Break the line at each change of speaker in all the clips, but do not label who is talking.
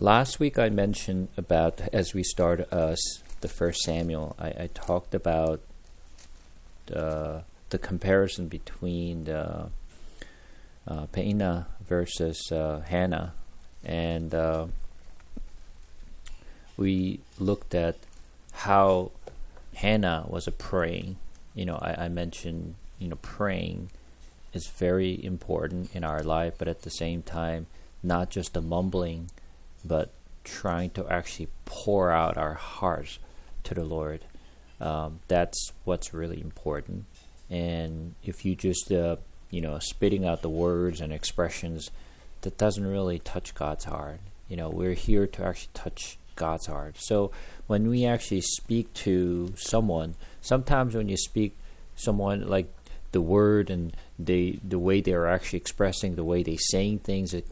Last week I mentioned about, as we started the first Samuel, I talked about the comparison between the Peninnah versus Hannah, and we looked at how Hannah was praying. I mentioned, praying is very important in our life, but at the same time, not just the mumbling, but trying to actually pour out our hearts to the Lord. That's what's really important. And if you just, spitting out the words and expressions, that doesn't really touch God's heart. We're here to actually touch God's heart. So when we actually speak to someone, sometimes when you speak someone, like the word and the way they're actually expressing, the way they're saying things, it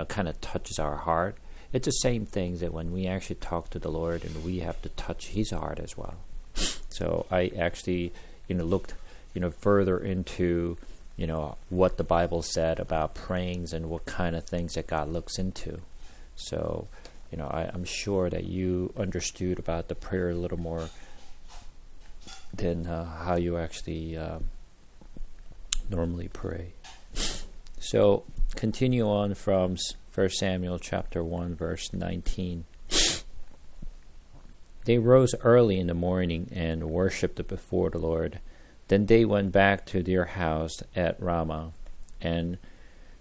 kind of touches our heart. It's the same thing that when we actually talk to the Lord, and we have to touch His heart as well. So I actually, looked, further into, what the Bible said about prayings and what kind of things that God looks into. So, I'm sure that you understood about the prayer a little more than how you actually normally pray. So, continue on from 1 Samuel chapter 1, verse 19. They rose early in the morning and worshipped before the Lord. Then they went back to their house at Ramah. And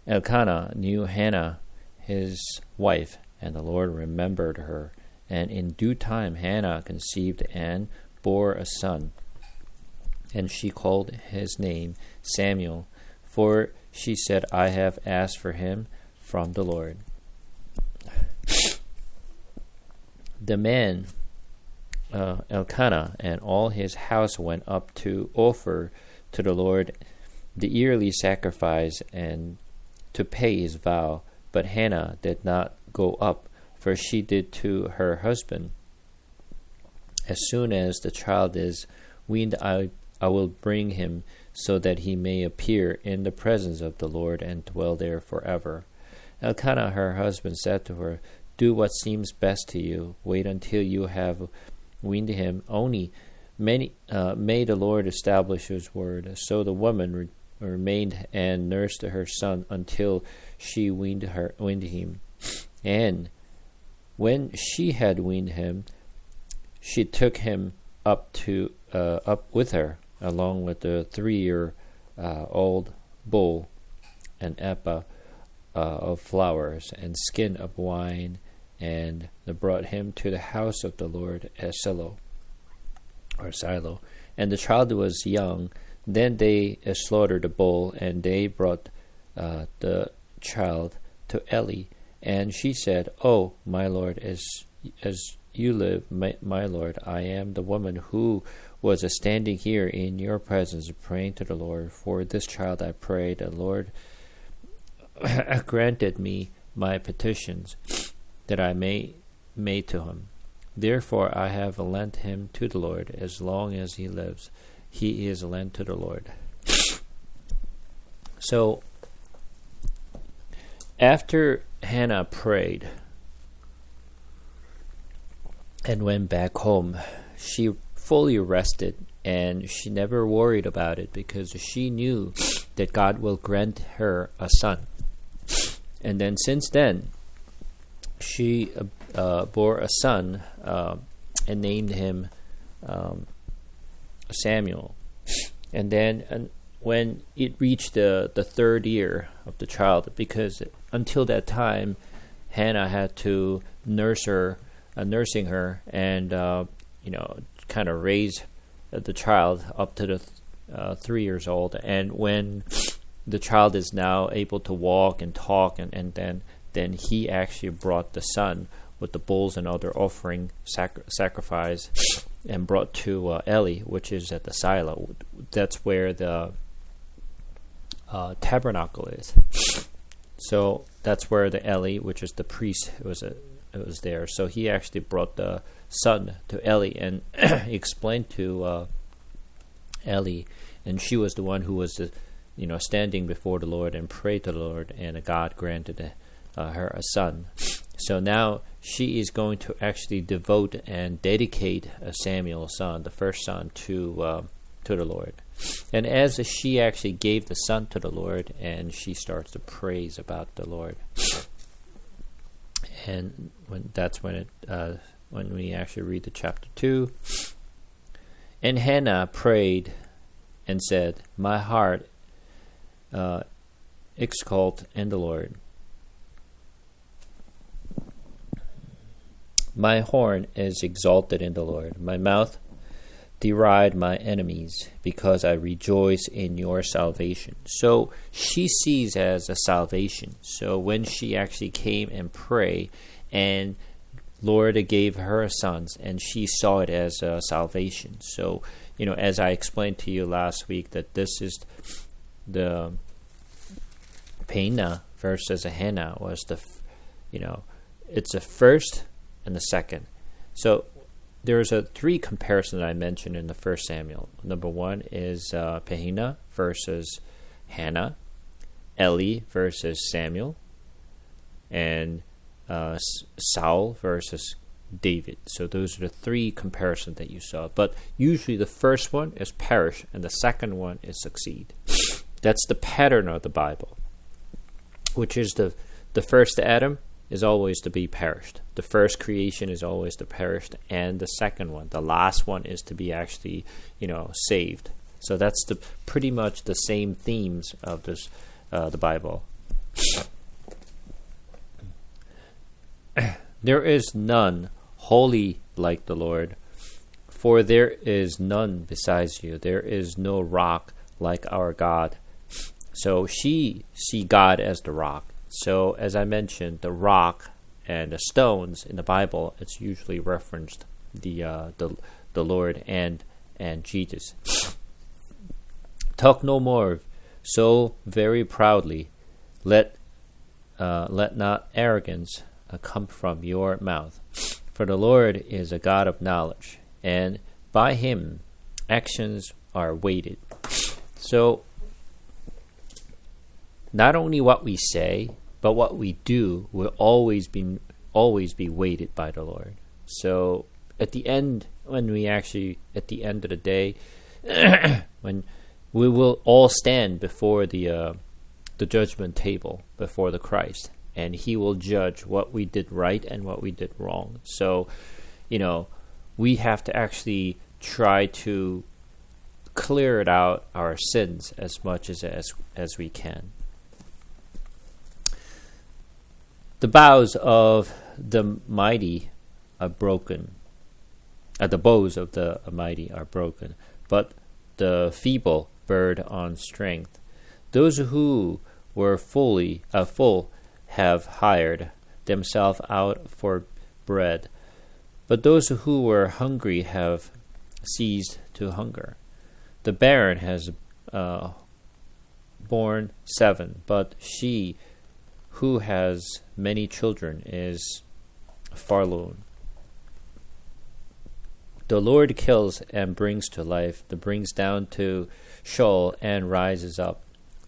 Elkanah knew Hannah, his wife, and the Lord remembered her. And in due time Hannah conceived and bore a son. And she called his name Samuel, for she said, I have asked for him from the Lord. The man Elkanah and all his house went up to offer to the Lord the yearly sacrifice and to pay his vow. But Hannah did not go up, for she did to her husband, as soon as the child is weaned, I will bring him, so that he may appear in the presence of the Lord and dwell there forever. Elkanah, her husband, said to her, Do what seems best to you. Wait until you have weaned him. Only may the Lord establish His word. So the woman remained and nursed her son until she weaned him. And when she had weaned him, she took him up with her, along with the 3-year-old bull, an ephah of flowers, and skin of wine, and they brought him to the house of the Lord at Shiloh. And the child was young. Then they slaughtered the bull, and they brought the child to Eli. And she said, Oh, my Lord, as you live, my Lord, I am the woman who was standing here in your presence, praying to the Lord. For this child I prayed, the Lord granted me my petitions, that I may make to him. Therefore I have lent him to the Lord. As long as he lives, he is lent to the Lord. So, after Hannah prayed and went back home, she fully rested, and she never worried about it, because she knew that God will grant her a son. And then since then, she bore a son and named him Samuel. And then when it reached the 3rd year of the child, because until that time, Hannah had to nursing her, and kind of raise the child up to the 3 years old. And when the child is now able to walk and talk, and then he actually brought the son with the bulls and other offering sacrifice, and brought to Eli, which is at the Shiloh. That's where the tabernacle is. So that's where the Eli, which is the priest, it was there. So he actually brought the son to Eli and explained to Eli, and she was the one who was standing before the Lord and prayed to the Lord, and God granted her a son. So now she is going to actually devote and dedicate Samuel's son, the first son, to the Lord. And as she actually gave the son to the Lord, and she starts to praise about the Lord, and when we actually read the chapter 2, and Hannah prayed and said, "My heart exult in the Lord. My horn is exalted in the Lord. My mouth deride my enemies, because I rejoice in your salvation." So she sees as a salvation. So when she actually came and prayed, and Lord gave her sons, and she saw it as a salvation. So, as I explained to you last week, that this is the Peninnah versus Hannah was it's a first and the second. So there's a 3 comparison that I mentioned in the first Samuel. Number 1 is Peninnah versus Hannah, Eli versus Samuel, and Saul versus David. So those are the 3 comparisons that you saw. But usually the first one is perish and the second one is succeed. That's the pattern of the Bible, which is the first Adam is always to be perished. The first creation is always to perish, and the second one, the last one, is to be actually, saved. So that's pretty much the same themes of this the Bible. There is none holy like the Lord, for there is none besides you. There is no rock like our God. So she see God as the rock. So as I mentioned, the rock and the stones in the Bible, it's usually referenced the Lord and Jesus. Talk no more so very proudly. Let not arrogance come from your mouth. For the Lord is a God of knowledge, and by him actions are weighted. So not only what we say, but what we do will always be weighted by the Lord. So at the end of the day, when we will all stand before the judgment table, before the Christ, and he will judge what we did right and what we did wrong. So, we have to actually try to clear it out, our sins, as much as we can. The bows of the mighty are broken. The bows of the mighty are broken, but the feeble bird on strength. Those who were full have hired themselves out for bread, but those who were hungry have ceased to hunger. The barren has borne 7, but she who has many children is forlorn. The Lord kills and brings to life, the brings down to Sheol and rises up.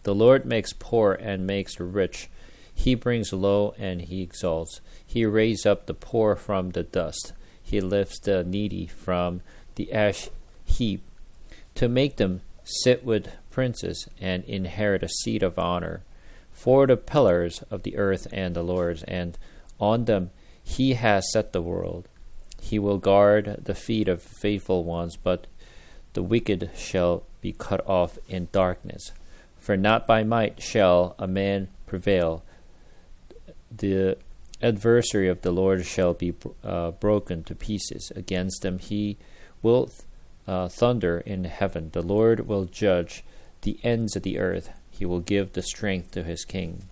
The Lord makes poor and makes rich. He brings low and he exalts. He raises up the poor from the dust. He lifts the needy from the ash heap, to make them sit with princes and inherit a seat of honor. For the pillars of the earth and the Lord's, and on them he has set the world. He will guard the feet of faithful ones, but the wicked shall be cut off in darkness. For not by might shall a man prevail. The adversary of the Lord shall be broken to pieces. Against them he will thunder in heaven. The Lord will judge the ends of the earth. He will give the strength to his king,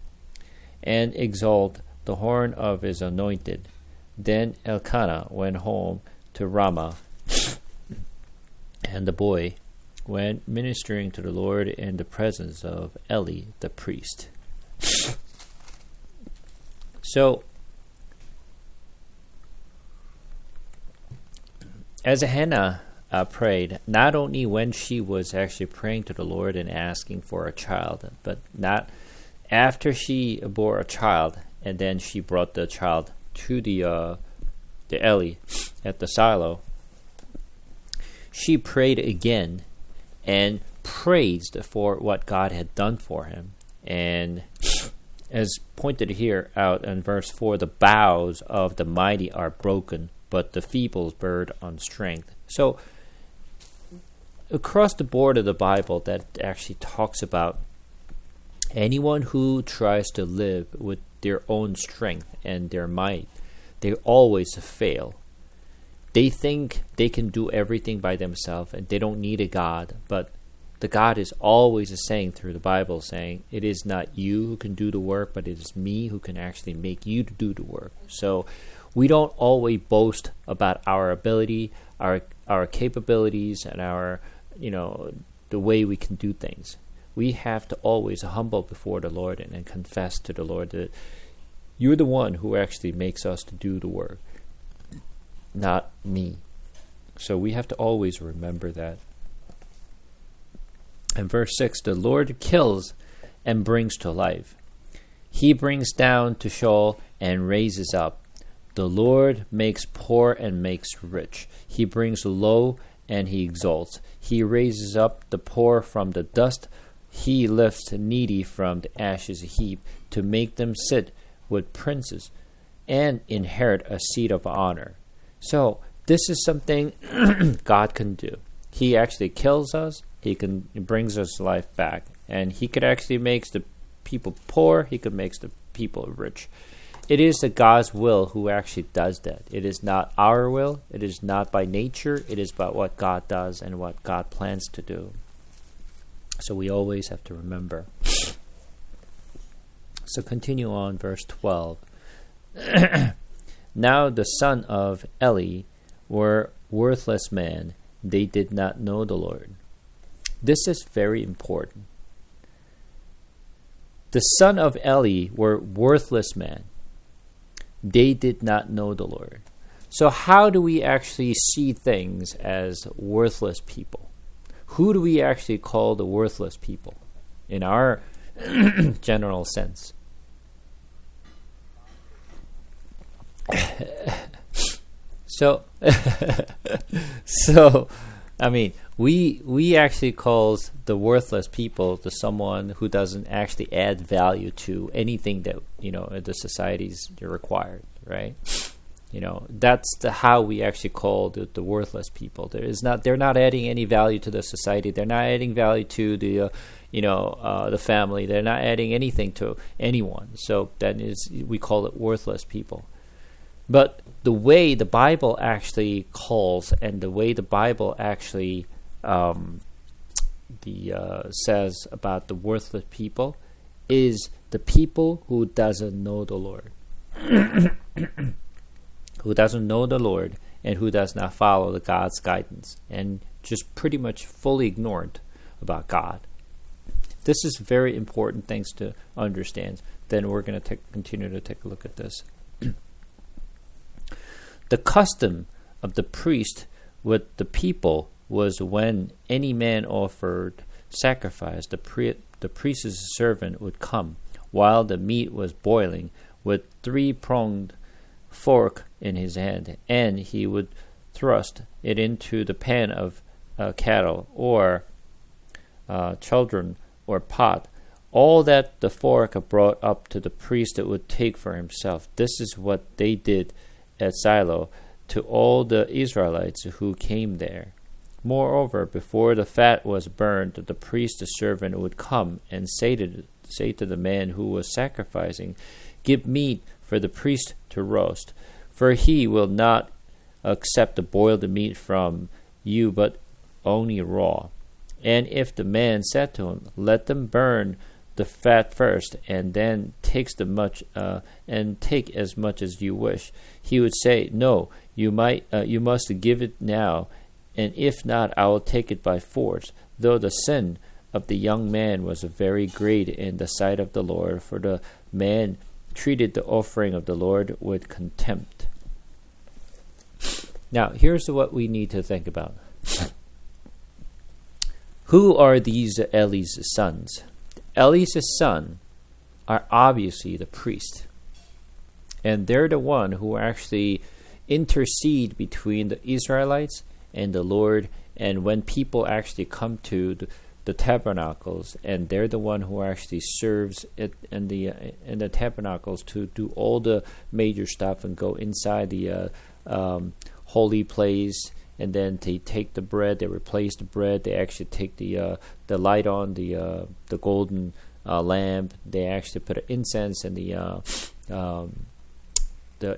and exalt the horn of his anointed. Then Elkanah went home to Ramah, and the boy went ministering to the Lord in the presence of Eli the priest. So, as Hannah prayed, not only when she was actually praying to the Lord and asking for a child, but not after she bore a child and then she brought the child to the Eli at the silo, she prayed again and praised for what God had done for him. And as pointed here out in verse 4, the bows of the mighty are broken, but the feeble burn on strength. So across the board of the Bible, that actually talks about anyone who tries to live with their own strength and their might, they always fail. They think they can do everything by themselves and they don't need a God, but the God is always saying through the Bible, saying, it is not you who can do the work, but it is me who can actually make you to do the work. So we don't always boast about our ability, our capabilities, and our, the way we can do things. We have to always humble before the Lord and confess to the Lord that you're the one who actually makes us to do the work, not me. So we have to always remember that. In verse 6, the Lord kills and brings to life. He brings down to Sheol and raises up. The Lord makes poor and makes rich. He brings low and he exalts. He raises up the poor from the dust. He lifts the needy from the ashes heap to make them sit with princes and inherit a seat of honor. So this is something God can do. He actually kills us. He brings us life back. And he could actually make the people poor. He could make the people rich. It is the God's will who actually does that. It is not our will. It is not by nature. It is about what God does and what God plans to do. So we always have to remember. So continue on, verse 12. Now the son of Eli were worthless men. They did not know the Lord. This is very important. The son of Eli were worthless men. They did not know the Lord. So how do we actually see things as worthless people? Who do we actually call the worthless people in our general sense? So I mean, we actually calls the worthless people to someone who doesn't actually add value to anything that the society's required, right? That's how we actually call the worthless people. They're not adding any value to the society. They're not adding value to the family. They're not adding anything to anyone. So we call it worthless people. But the way the Bible actually calls and the way the Bible actually says about the worthless people is the people who doesn't know the Lord. Who doesn't know the Lord and who does not follow the God's guidance and just pretty much fully ignorant about God. This is very important things to understand. Then we're going to continue to take a look at this. The custom of the priest with the people was when any man offered sacrifice, the priest's servant would come while the meat was boiling with 3-pronged fork in his hand, and he would thrust it into the pan of cattle or children or pot. All that the fork brought up to the priest it would take for himself. This is what they did at Shiloh to all the Israelites who came there. Moreover, before the fat was burned, the priest's servant would come and say to the man who was sacrificing, "Give meat for the priest to roast, for he will not accept the boiled meat from you, but only raw." And if the man said to him, "Let them burn the fat first, and then take as much as you wish," he would say, "No, you must give it now, and if not, I will take it by force." Though the sin of the young man was very great in the sight of the Lord, for the man treated the offering of the Lord with contempt. Now, here's what we need to think about. Who are these Eli's sons? Eli's son are obviously the priest. And they're the one who actually intercede between the Israelites and the Lord. And when people actually come to the tabernacles, and they're the one who actually serves it in the tabernacles to do all the major stuff and go inside the holy place, and then they take the bread, they replace the bread, they actually take the light on the golden lamp, they actually put incense in the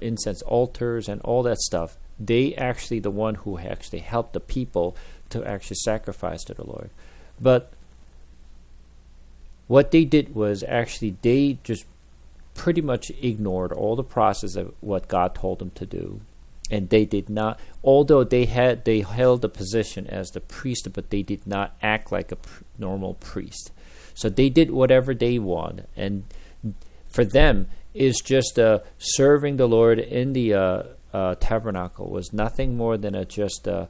incense altars and all that stuff. They actually the one who actually helped the people to actually sacrifice to the Lord. But what they did was actually they just pretty much ignored all the process of what God told them to do. And they did not, although they held the position as the priest, but they did not act like a normal priest. So they did whatever they want, and for them is just serving the Lord in the tabernacle was nothing more than just the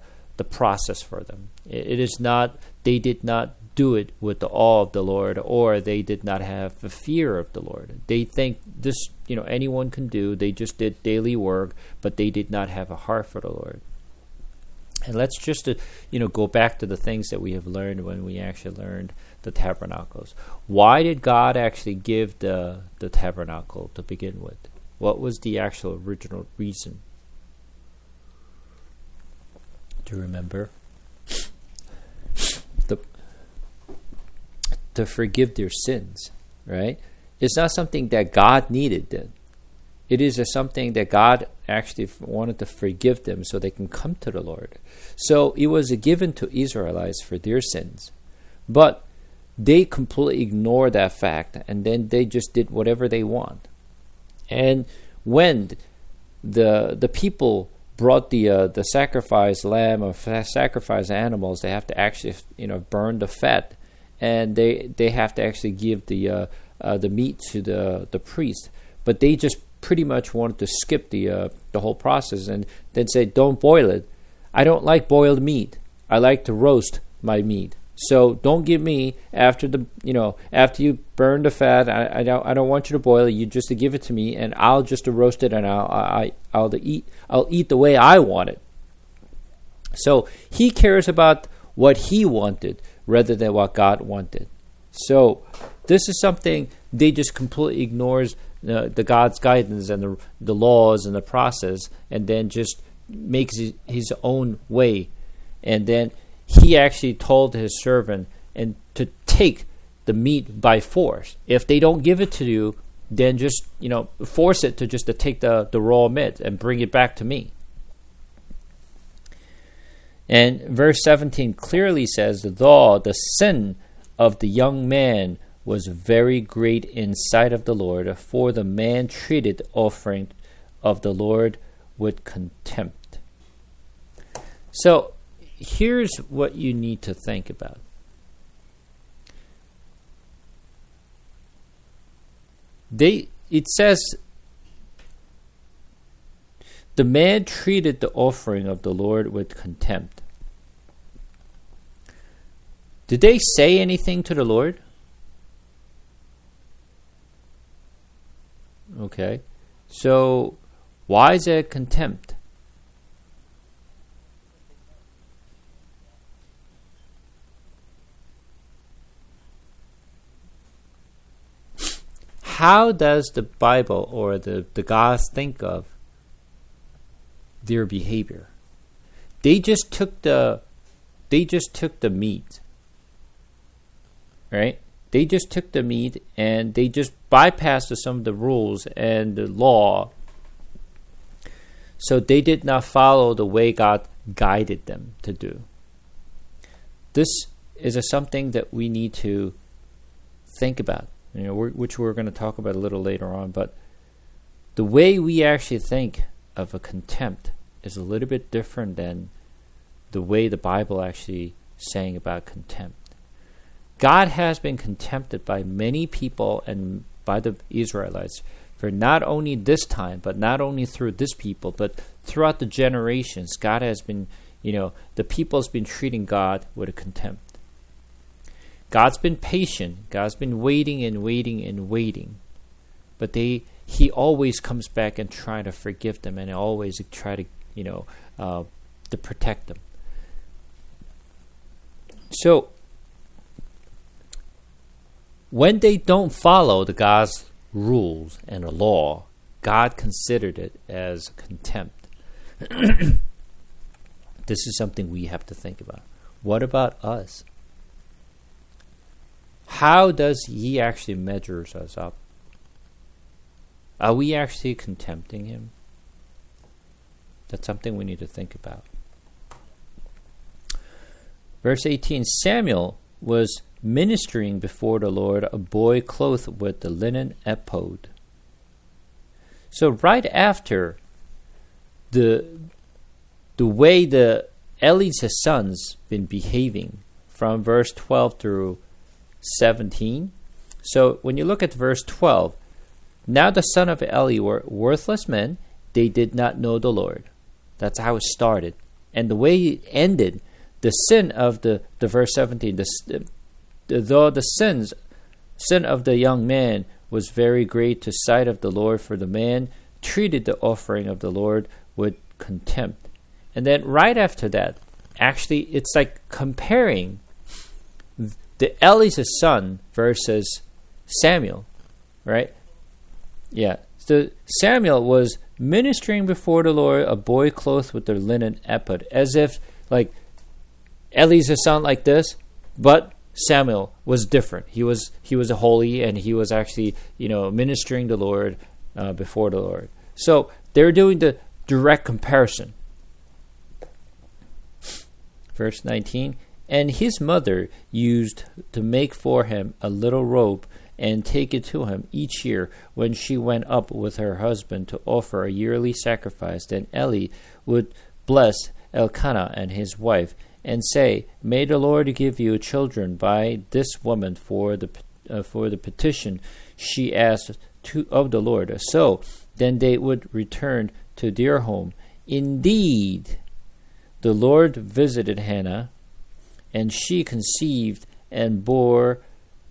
process for them. It is not, they did not do it with the awe of the Lord, or they did not have the fear of the Lord. They think this, anyone can do. They just did daily work, but they did not have a heart for the Lord. And let's just, go back to the things that we have learned when we actually learned the tabernacles. Why did God actually give the tabernacle to begin with? What was the actual original reason? Do you remember? To forgive their sins, right? It's not something that God needed then. It is something that God actually wanted to forgive them so they can come to the Lord. So it was given to Israelites for their sins. But they completely ignored that fact, and then they just did whatever they want. And when the people brought the sacrificed lamb or sacrificed animals, they have to actually burn the fat, and they have to actually give the meat to the priest. But they just pretty much wanted to skip the whole process and then say, don't boil it. I don't like boiled meat. I like to roast my meat. So don't give me after you burn the fat. I don't want you to boil it. You just to give it to me, and I'll just roast it, and I'll eat the way I want it. So he cares about what he wanted rather than what God wanted. So this is something they just completely ignores the God's guidance and the laws and the process, and then just makes his own way. And then he actually told his servant and to take the meat by force. If they don't give it to you, then just force it to just to take the raw meat and bring it back to me. And verse 17 clearly says, though the sin of the young man was very great in sight of the Lord, for the man treated the offering of the Lord with contempt. So here's what you need to think about. It says, the man treated the offering of the Lord with contempt. Did they say anything to the Lord? Okay. So why is there contempt? How does the Bible or the gods think of their behavior? They just took the meat, right? They just took the meat and they just bypassed some of the rules and the law. So they did not follow the way God guided them to do. This is something that we need to think about, which we're going to talk about a little later on. But the way we actually think of a contempt is a little bit different than the way the Bible actually saying about contempt. God has been contempted by many people and by the Israelites for not only this time, but not only through this people, but throughout the generations. God has been, the people's been treating God with a contempt. God's been patient. God's been waiting and waiting and waiting. But he always comes back and try to forgive them, and always try to, to protect them. So when they don't follow the God's rules and the law, God considered it as contempt. This is something we have to think about. What about us? How does he actually measures us up? Are we actually contempting him? That's something we need to think about. Verse 18, Samuel was ministering before the Lord, a boy clothed with the linen ephod. So right after the way the Eli's sons been behaving from verse 12 through 17. So when you look at verse 12, now the son of Eli were worthless men. They did not know the Lord. That's how it started. And the way it ended, the sin of the verse 17, though the sin of the young man was very great to sight of the Lord, for the man treated the offering of the Lord with contempt. And then right after that, actually it's like comparing the Eli's son versus Samuel, right? Yeah. So Samuel was ministering before the Lord, a boy clothed with the linen ephod, as if like Eli's son like this, but Samuel was different. He was holy, and he was actually ministering the Lord before the Lord. So they're doing the direct comparison. Verse 19, and his mother used to make for him a little robe and take it to him each year when she went up with her husband to offer a yearly sacrifice. Then Eli would bless Elkanah and his wife and say, may the Lord give you children by this woman for the petition she asked of the Lord. So then they would return to their home. Indeed, the Lord visited Hannah, and she conceived and bore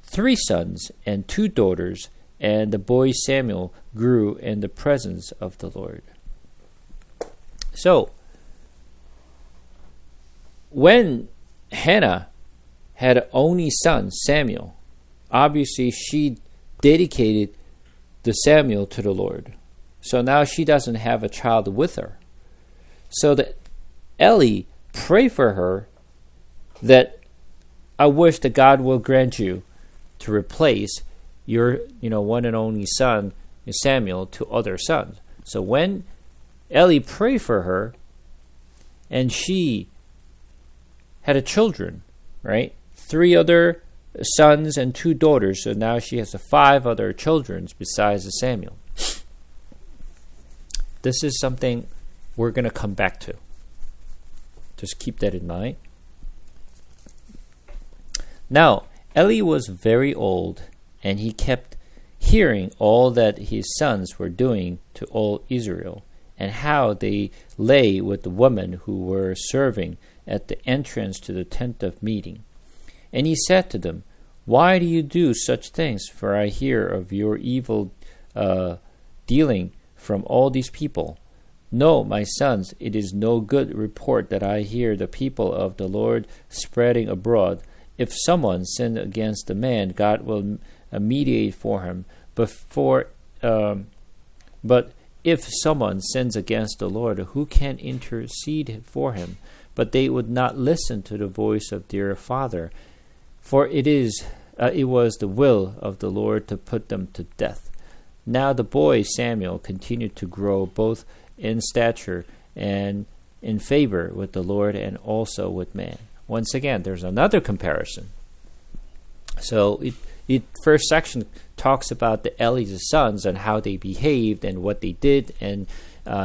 3 sons and 2 daughters, and the boy Samuel grew in the presence of the Lord. So, when Hannah had an only son, Samuel, obviously she dedicated the Samuel to the Lord. So now she doesn't have a child with her. So that Eli prayed for her that I wish that God will grant you to replace your one and only son Samuel to other sons. So when Eli prayed for her and she had a children, right? 3 other sons and 2 daughters, so now she has 5 other children besides Samuel. This is something we're going to come back to. Just keep that in mind. Now, Eli was very old, and he kept hearing all that his sons were doing to all Israel, and how they lay with the women who were serving at the entrance to the tent of meeting. And he said to them, why do you do such things? For I hear of your evil dealing from all these people. No, my sons, it is no good report that I hear the people of the Lord spreading abroad. If someone sin against a man, God will mediate for him. But if someone sins against the Lord, who can intercede for him? But they would not listen to the voice of their father, for it was the will of the Lord to put them to death. Now the boy Samuel continued to grow both in stature and in favor with the Lord and also with man. Once again, there's another comparison. So first section talks about the Eli's sons and how they behaved and what they did, and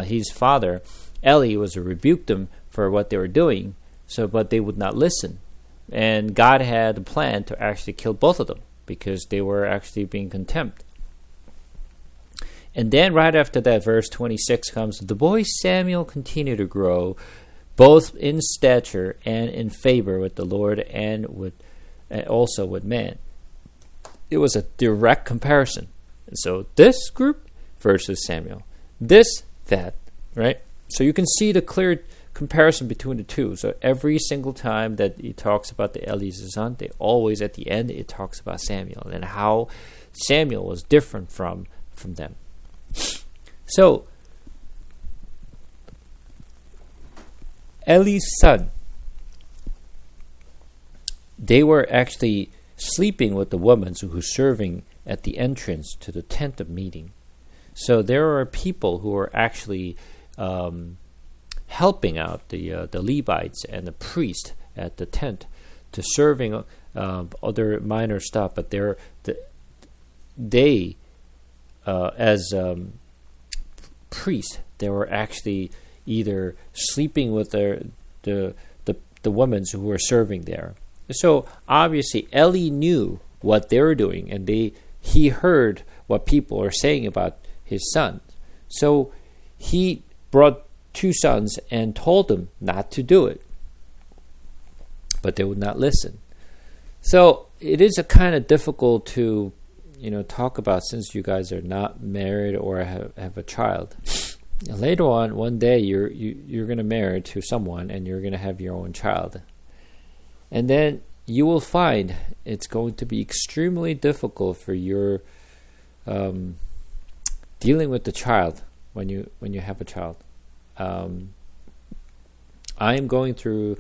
his father Eli was to rebuke them for what they were doing. But they would not listen, and God had a plan to actually kill both of them because they were actually being contempt. And then right after that, verse 26 comes, the boy Samuel continued to grow, both in stature and in favor with the Lord and also with man. It was a direct comparison. And so this group versus Samuel. This, that, right? So you can see the clear comparison between the two. So every single time that he talks about the Eli's son, they always at the end it talks about Samuel and how Samuel was different from them. So Eli's son, they were actually sleeping with the women who were serving at the entrance to the tent of meeting. So there are people who are actually helping out the Levites and the priest at the tent to serving other minor stuff, but they as priests, they were actually either sleeping with the women who were serving there. So obviously Eli knew what they were doing, and he heard what people are saying about his son. So he brought 2 sons and told them not to do it, but they would not listen. So it is a kind of difficult to talk about, since you guys are not married or have a child. Later on, one day you're going to marry to someone and you're going to have your own child, and then you will find it's going to be extremely difficult for your dealing with the child when you have a child. I am going through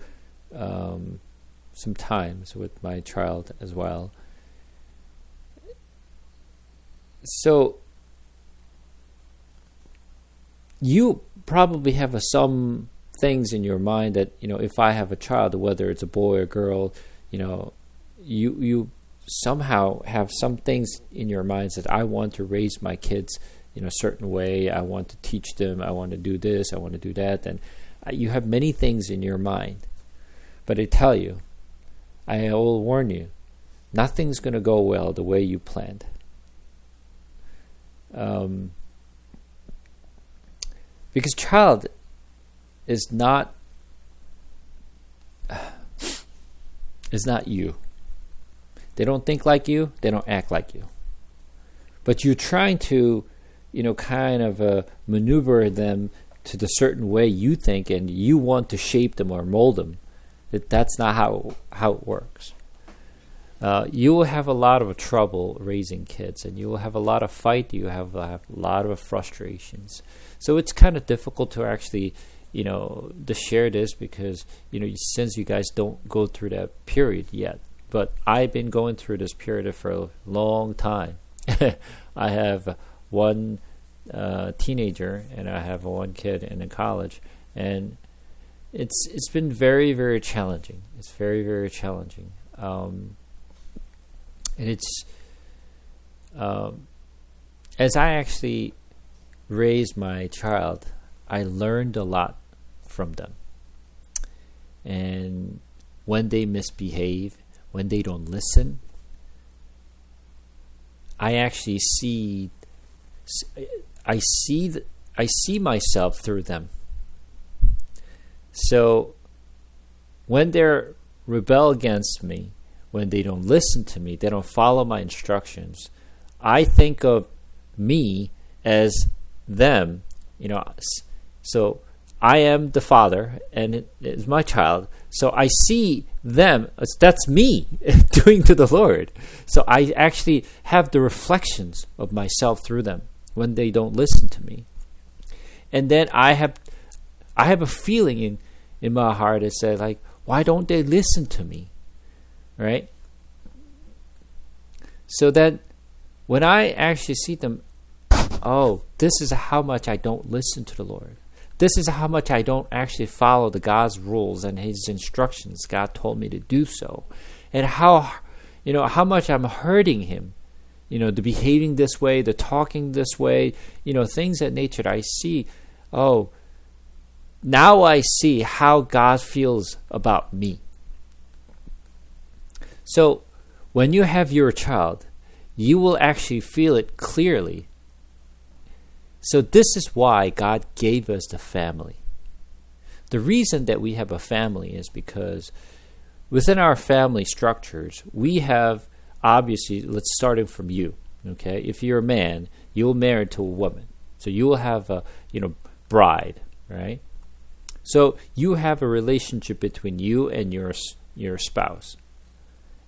some times with my child as well. So you probably have some things in your mind that, if I have a child, whether it's a boy or girl, you somehow have some things in your minds that I want to raise my kids in a certain way. I want to teach them. I want to do this. I want to do that. And you have many things in your mind. But I tell you, I will warn you, nothing's going to go well the way you planned. Because child is not you. They don't think like you. They don't act like you. But you're trying to, kind of maneuver them to the certain way you think, and you want to shape them or mold them. That's not how it works. You will have a lot of trouble raising kids, and you will have a lot of fight. You have a lot of frustrations. So it's kind of difficult to actually, to share this because, since you guys don't go through that period yet. But I've been going through this period for a long time. I have one teenager, and I have one kid in college, and it's been very, very challenging. It's very, very challenging. And it's as I actually raised my child, I learned a lot from them. And when they misbehave, when they don't listen, I actually see myself through them. So when they rebel against me, when they don't listen to me, they don't follow my instructions, I think of me as them, so I am the father and it is my child. So I see them as that's me doing to the Lord. So I actually have the reflections of myself through them when they don't listen to me. And then I have a feeling in my heart that says, like, why don't they listen to me? Right? So that when I actually see them, oh, this is how much I don't listen to the Lord. This is how much I don't actually follow the God's rules and His instructions. God told me to do so. And how much I'm hurting Him. The behaving this way, the talking this way, things of nature that I see. Oh, now I see how God feels about me. So when you have your child, you will actually feel it clearly. So this is why God gave us the family. The reason that we have a family is because within our family structures, we have, obviously, let's start it from you. Okay, if you're a man, you're married to a woman. So you will have a bride, right? So you have a relationship between you and your spouse.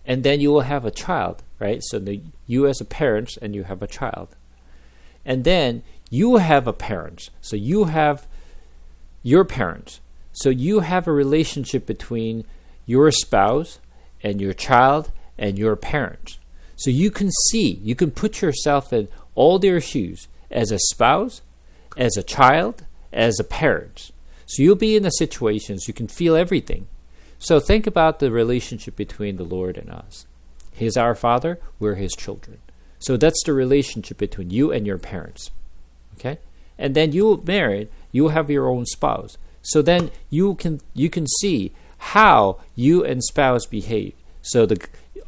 And then you will have a child, right? So you as a parent, and you have a child. And then you have a parent. So you have your parents. So you have a relationship between your spouse and your child and your parents. So you can put yourself in all their shoes as a spouse, as a child, as a parent. So you'll be in the situations, you can feel everything. So think about the relationship between the Lord and us. He is our Father, we're His children. So that's the relationship between you and your parents. Okay? And then you married, you have your own spouse. So then you can see how you and spouse behave. So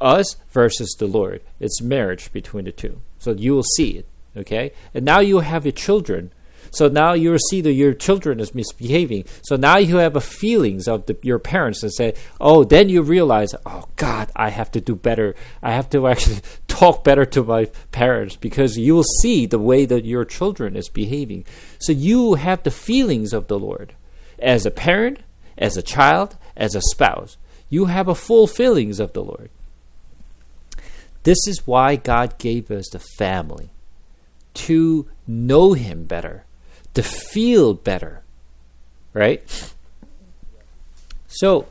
us versus the Lord. It's marriage between the two. So you will see it. Okay? And now you have your children. So now you'll see that your children is misbehaving. So now you have a feelings of your parents and say, oh, then you realize, oh God, I have to do better. I have to actually talk better to my parents, because you will see the way that your children is behaving. So you have the feelings of the Lord. As a parent, as a child, as a spouse, you have a full feelings of the Lord. This is why God gave us the family, to know Him better, to feel better, right? So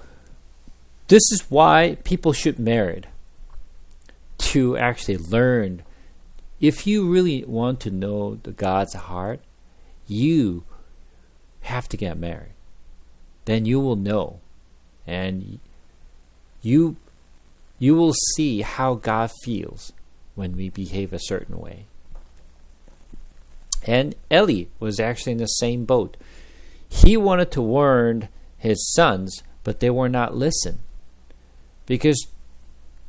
this is why people should marry, to actually learn. If you really want to know the God's heart, you have to get married. Then you will know, and you will see how God feels when we behave a certain way. And Eli was actually in the same boat. He wanted to warn his sons, but they were not listening, because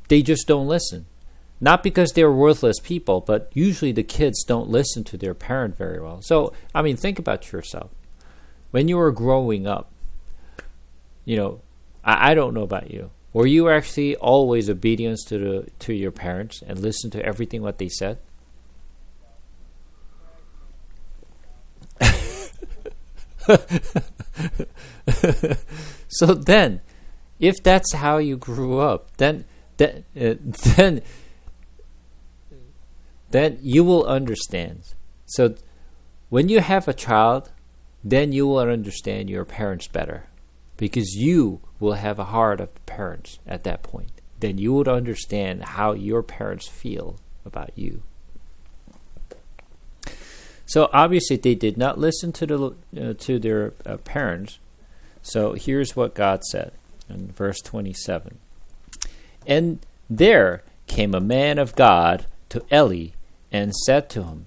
they just don't listen. Not because they're worthless people, but usually the kids don't listen to their parent very well. So, I mean, think about yourself. When you were growing up, I don't know about you. Were you actually always obedient to your parents and listen to everything what they said? So then, if that's how you grew up, then you will understand. So when you have a child, then you will understand your parents better, because you will have a heart of parents at that point. Then you would understand how your parents feel about you. So obviously they did not listen to their parents. So here's what God said in verse 27. And there came a man of God to Eli and said to him,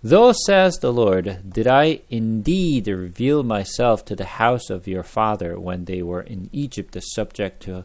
Thus says the Lord, did I indeed reveal myself to the house of your father when they were in Egypt, subject to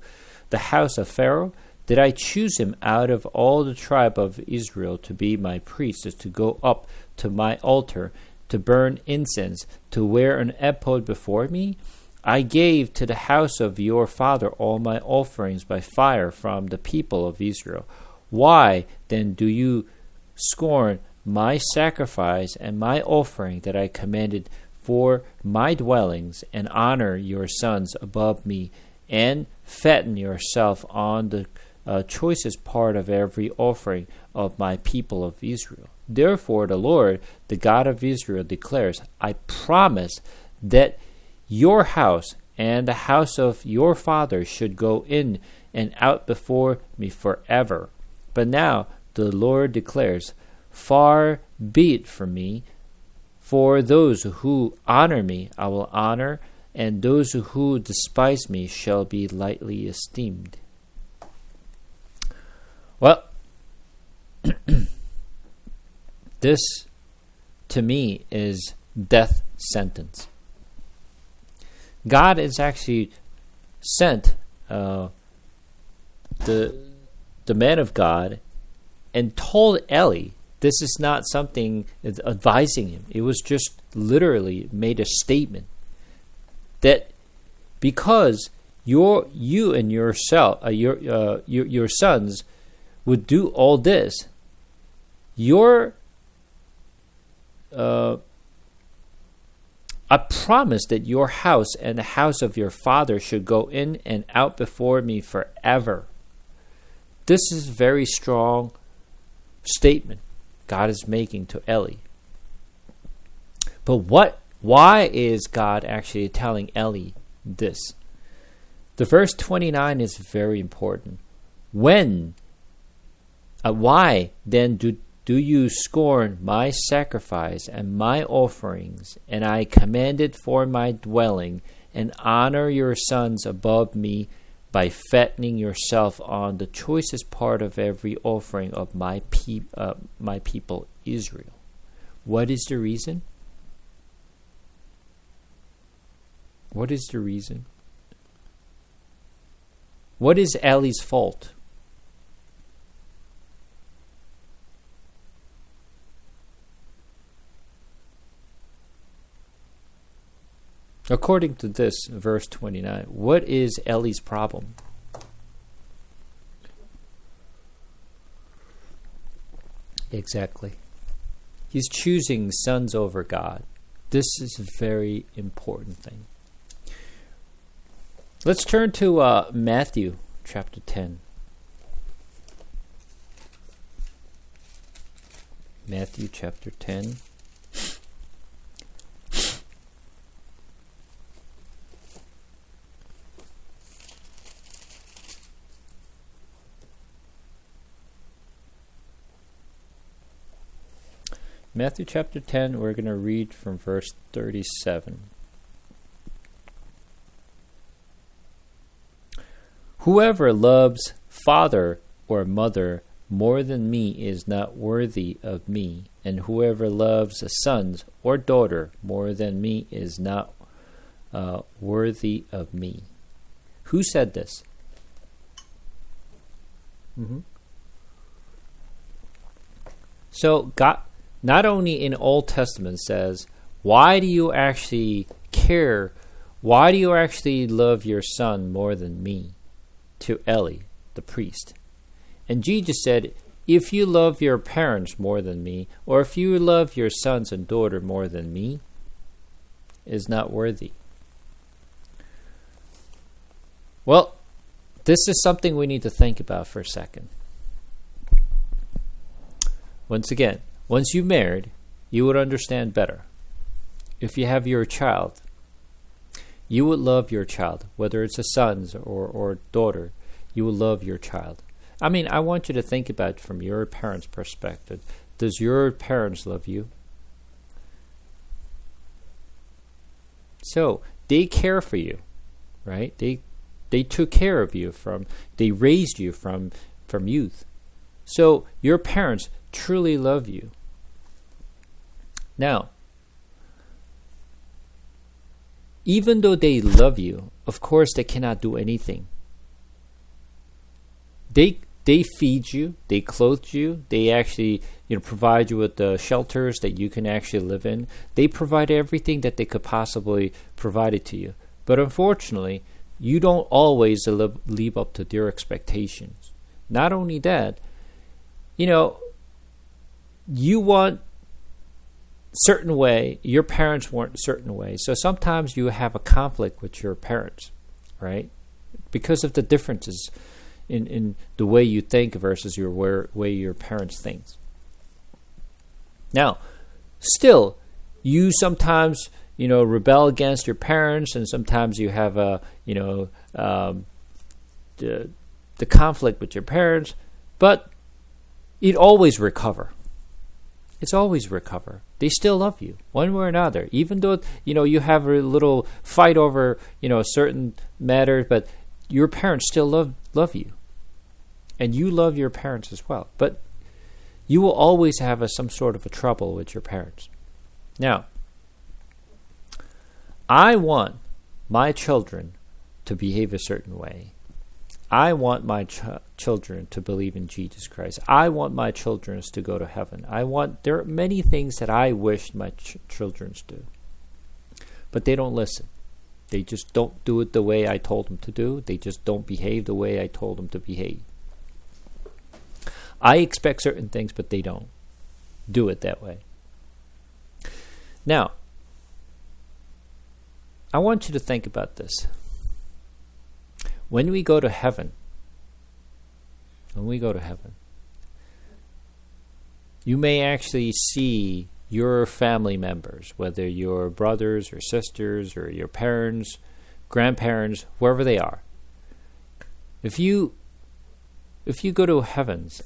the house of Pharaoh? Did I choose him out of all the tribe of Israel to be my priest, to go up to my altar, to burn incense, to wear an ephod before me? I gave to the house of your father all my offerings by fire from the people of Israel. Why then do you scorn my sacrifice and my offering that I commanded for my dwellings, and honor your sons above me, and fatten yourself on the choicest part of every offering of my people of Israel? Therefore the Lord, the God of Israel, declares, I promise that your house and the house of your father should go in and out before me forever. But now the Lord declares, far be it from me, for those who honor me I will honor, and those who despise me shall be lightly esteemed. Well, this to me is death sentence. God has actually sent the man of God and told Eli, this is not something advising him. It was just literally made a statement that because you and yourself, your sons would do all this, your I promise that your house and the house of your father should go in and out before me forever. This is a very strong statement God is making to Eli. But why is God actually telling Eli this? The verse 29 is very important. Why then do you scorn my sacrifice and my offerings, and I commanded for my dwelling, and honor your sons above me by fattening yourself on the choicest part of every offering of my people Israel? What is the reason? What is the reason? What is Eli's fault? According to this, verse 29, what is Eli's problem? Exactly. He's choosing sons over God. This is a very important thing. Let's turn to Matthew chapter 10. Matthew chapter 10. Matthew chapter 10, we're going to read from verse 37. Whoever loves father or mother more than me is not worthy of me, and whoever loves a son or daughter more than me is not worthy of me. Who said this? So God, not only in Old Testament, says, why do you actually care? Why do you actually love your son more than me? To Eli, the priest. And Jesus said, if you love your parents more than me, or if you love your sons and daughter more than me, is not worthy. Well, this is something we need to think about for a second. Once again, once you married, you would understand better. If you have your child, you would love your child, whether it's a son or daughter, you will love your child. I mean, I want you to think about it from your parents' perspective. Does your parents love you? So, they care for you, right? They took care of you they raised you from youth. So, your parents truly love you. Now, even though they love you, of course they cannot do anything. They feed you, they clothe you, they actually provide you with the shelters that you can actually live in. They provide everything that they could possibly provide it to you. But unfortunately, you don't always live up to their expectations. Not only that, you want certain way, your parents want a certain way. So sometimes you have a conflict with your parents, right? Because of the differences in the way you think versus way your parents think. Now, still, you sometimes, rebel against your parents, and sometimes you have the conflict with your parents, but it always recover. It's always recover. They still love you, one way or another. Even though, you have a little fight over, certain matters, but your parents still love you. And you love your parents as well. But you will always have some sort of a trouble with your parents. Now, I want my children to behave a certain way. I want my children to believe in Jesus Christ. I want my children to go to heaven. There are many things that I wish my children do. But they don't listen. They just don't do it the way I told them to do. They just don't behave the way I told them to behave. I expect certain things, but they don't do it that way. Now, I want you to think about this. When we go to heaven, you may actually see your family members, whether your brothers or sisters or your parents, grandparents, whoever they are. If you go to heavens,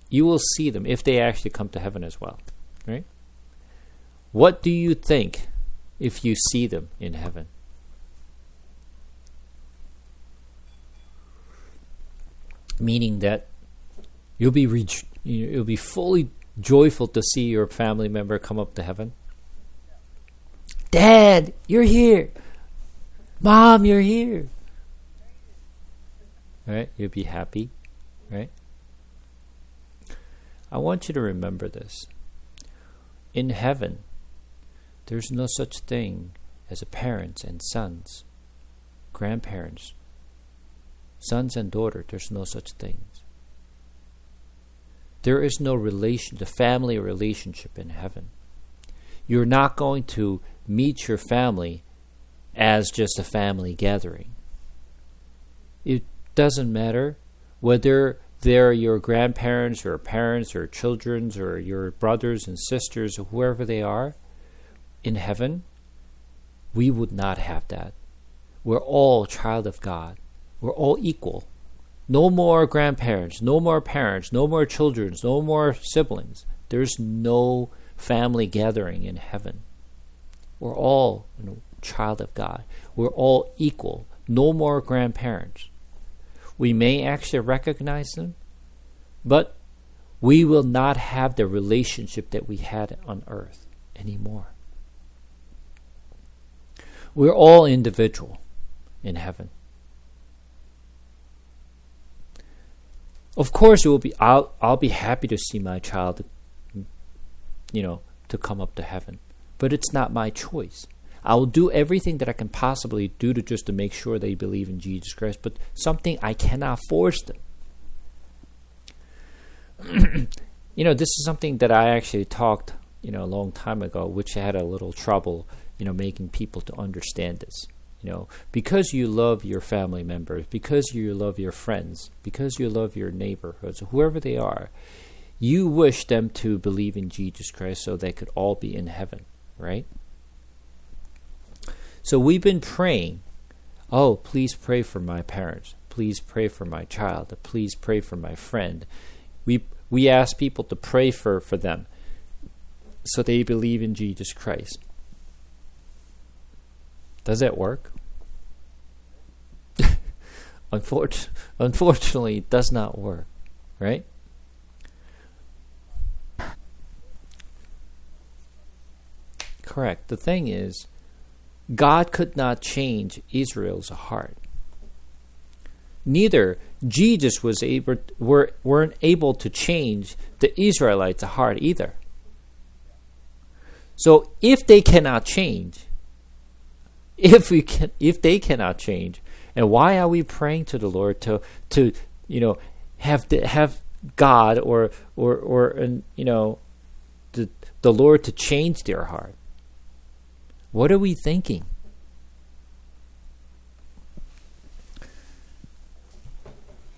you will see them if they actually come to heaven as well, right? What do you think if you see them in heaven? Meaning that you'll be fully joyful to see your family member come up to heaven. Dad, you're here. Mom, you're here. Right? You'll be happy, right? I want you to remember this. In heaven, there's no such thing as a parents and sons, grandparents, sons and daughter. There's no such things. There is no the family relationship in heaven. You're not going to meet your family as just a family gathering. It doesn't matter whether they're your grandparents or parents or children or your brothers and sisters or whoever they are. In heaven, we would not have that. We're all child of God. We're all equal. No more grandparents, no more parents, no more children, no more siblings. There's no family gathering in heaven. We're all child of God. We're all equal. No more grandparents. We may actually recognize them, but we will not have the relationship that we had on earth anymore. We're all individual in heaven. Of course, it will be. I'll be happy to see my child, to come up to heaven, but it's not my choice. I will do everything that I can possibly do to make sure they believe in Jesus Christ, but something I cannot force them. This is something that I actually talked, a long time ago, which I had a little trouble, making people to understand this. Because you love your family members, because you love your friends, because you love your neighborhoods, whoever they are, you wish them to believe in Jesus Christ so they could all be in heaven, right? So we've been praying, oh, please pray for my parents. Please pray for my child. Please pray for my friend. We ask people to pray for them so they believe in Jesus Christ. Does that work? Unfortunately, it does not work, right? Correct. The thing is, God could not change Israel's heart. Neither Jesus weren't able to change the Israelites' heart either. So if they cannot change, if they cannot change, and why are we praying to the Lord to have God or the Lord to change their heart? What are we thinking?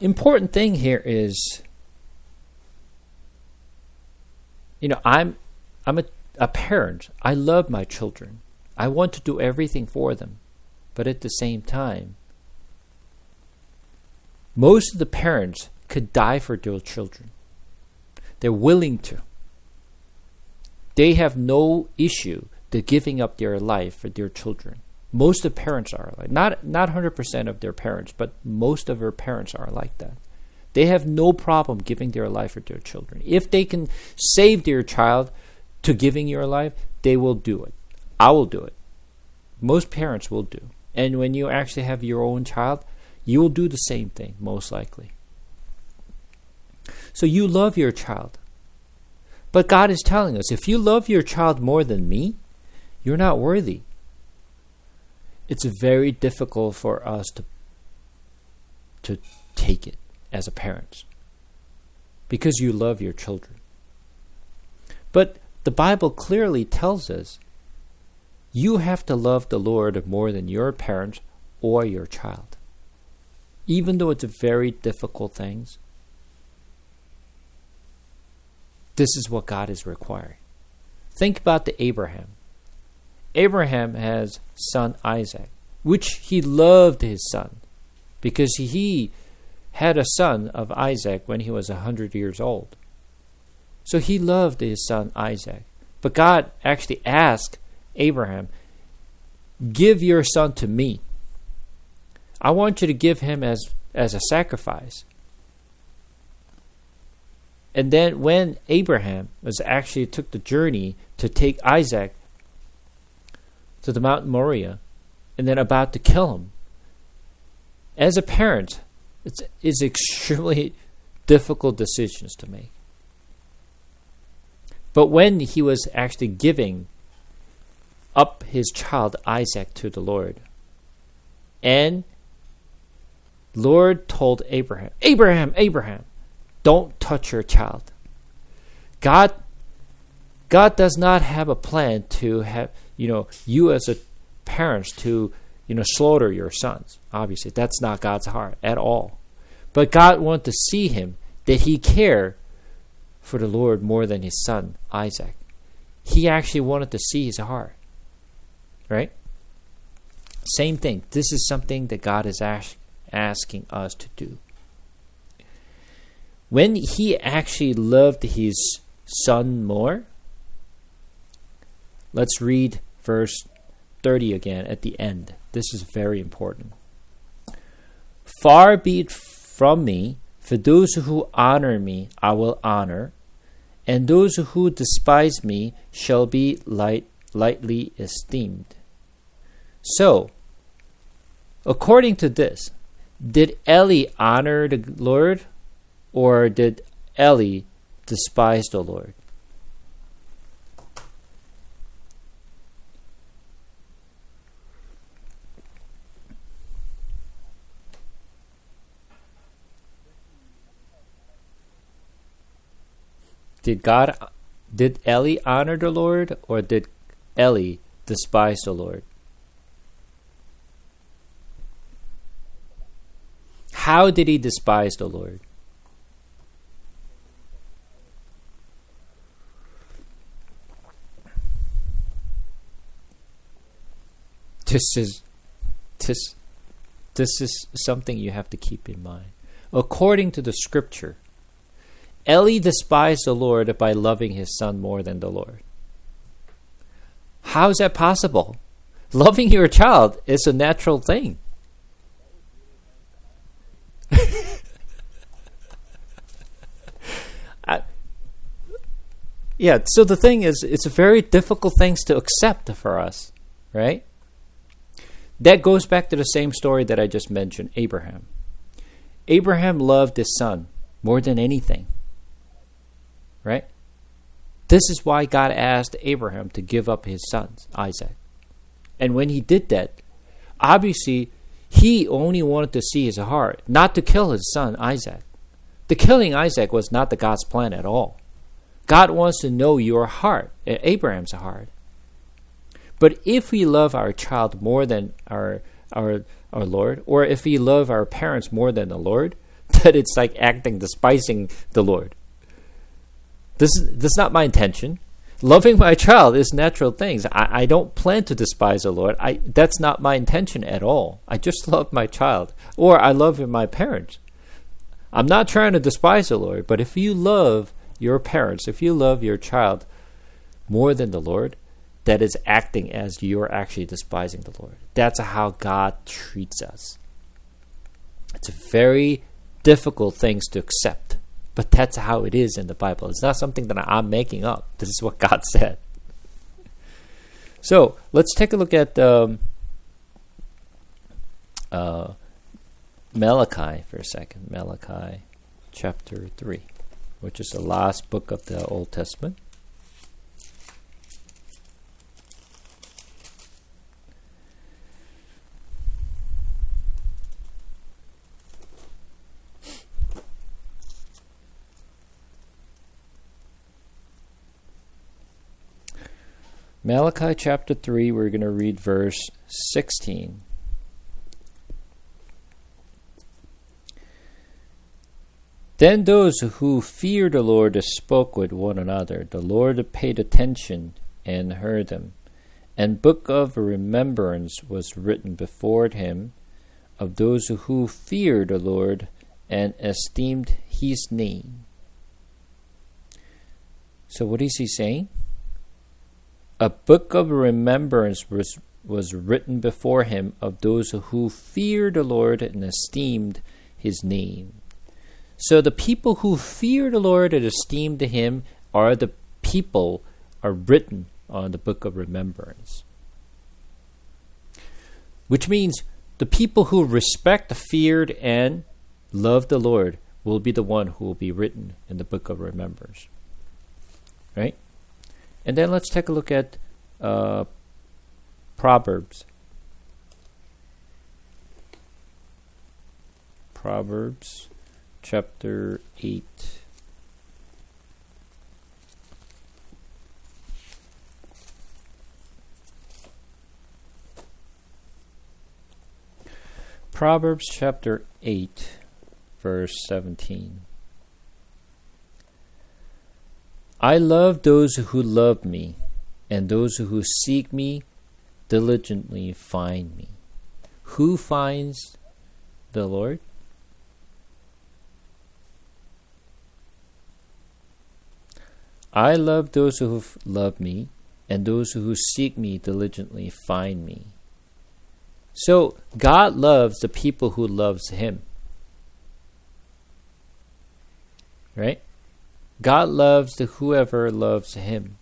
Important thing here is, I'm a parent. I love my children. I want to do everything for them. But at the same time, most of the parents could die for their children. They're willing to. They have no issue to giving up their life for their children. Most of the parents are like, not 100% of their parents, but most of their parents are like that. They have no problem giving their life for their children. If they can save their child to giving your life, they will do it. I will do it. Most parents will do. And when you actually have your own child, you will do the same thing, most likely. So you love your child. But God is telling us, if you love your child more than me, you're not worthy. It's very difficult for us to take it as a parent because you love your children. But the Bible clearly tells us you have to love the Lord more than your parents or your child. Even though it's very difficult things, this is what God is requiring. Think about the Abraham. Abraham has son Isaac, which he loved his son because he had a son of Isaac when he was 100 years old. So he loved his son Isaac. But God actually asked Abraham, give your son to me. I want you to give him as a sacrifice. And then when Abraham took the journey to take Isaac to the Mount Moriah and then about to kill him, as a parent, it's extremely difficult decisions to make. But when he was actually giving up his child Isaac to the Lord, and Lord told Abraham, Abraham, don't touch your child. God does not have a plan to have, you as a parents to, slaughter your sons. Obviously, that's not God's heart at all. But God wanted to see him, that he cared for the Lord more than his son, Isaac. He actually wanted to see his heart. Right? Same thing. This is something that God is asking us to do. When he actually loved his son more, let's read verse 30 again at the end. This is very important. Far be it from me, for those who honor me I will honor, and those who despise me shall be lightly esteemed. So, according to this, did Eli honor the Lord, or did Eli despise the Lord? Did Eli honor the Lord, or did Eli despise the Lord? How did he despise the Lord? This is something you have to keep in mind. According to the scripture, Eli despised the Lord by loving his son more than the Lord. How is that possible? Loving your child is a natural thing. So the thing is, it's a very difficult thing to accept for us, right? That goes back to the same story that I just mentioned, Abraham. Abraham loved his son more than anything, right? This is why God asked Abraham to give up his son, Isaac. And when he did that, obviously, he only wanted to see his heart, not to kill his son, Isaac. The killing Isaac was not the God's plan at all. God wants to know your heart, Abraham's heart. But if we love our child more than our Lord, or if we love our parents more than the Lord, that it's like despising the Lord. This is not my intention. Loving my child is natural things. I don't plan to despise the Lord. That's not my intention at all. I just love my child, or I love my parents. I'm not trying to despise the Lord, but if you love your parents, if you love your child more than the Lord, that is acting as you're actually despising the Lord. That's how God treats us. It's a very difficult thing to accept, but that's how it is in the Bible. It's not something that I'm making up. This is what God said. So let's take a look at Malachi for a second. Malachi chapter 3, which is the last book of the Old Testament. Malachi chapter 3, we're going to read verse 16. Then those who feared the Lord spoke with one another. The Lord paid attention and heard them. And book of remembrance was written before him of those who feared the Lord and esteemed his name. So what is he saying? A book of remembrance was written before him of those who feared the Lord and esteemed his name. So the people who fear the Lord and esteem him are the people are written on the book of remembrance. Which means the people who respect, feared, and love the Lord will be the one who will be written in the book of remembrance. Right? And then let's take a look at Proverbs. Proverbs chapter 8. Proverbs chapter 8, verse 17. I love those who love me, and those who seek me diligently find me. Who finds the Lord? I love those who love me, and those who seek me diligently find me. So God loves the people who loves him. Right? God loves the whoever loves him.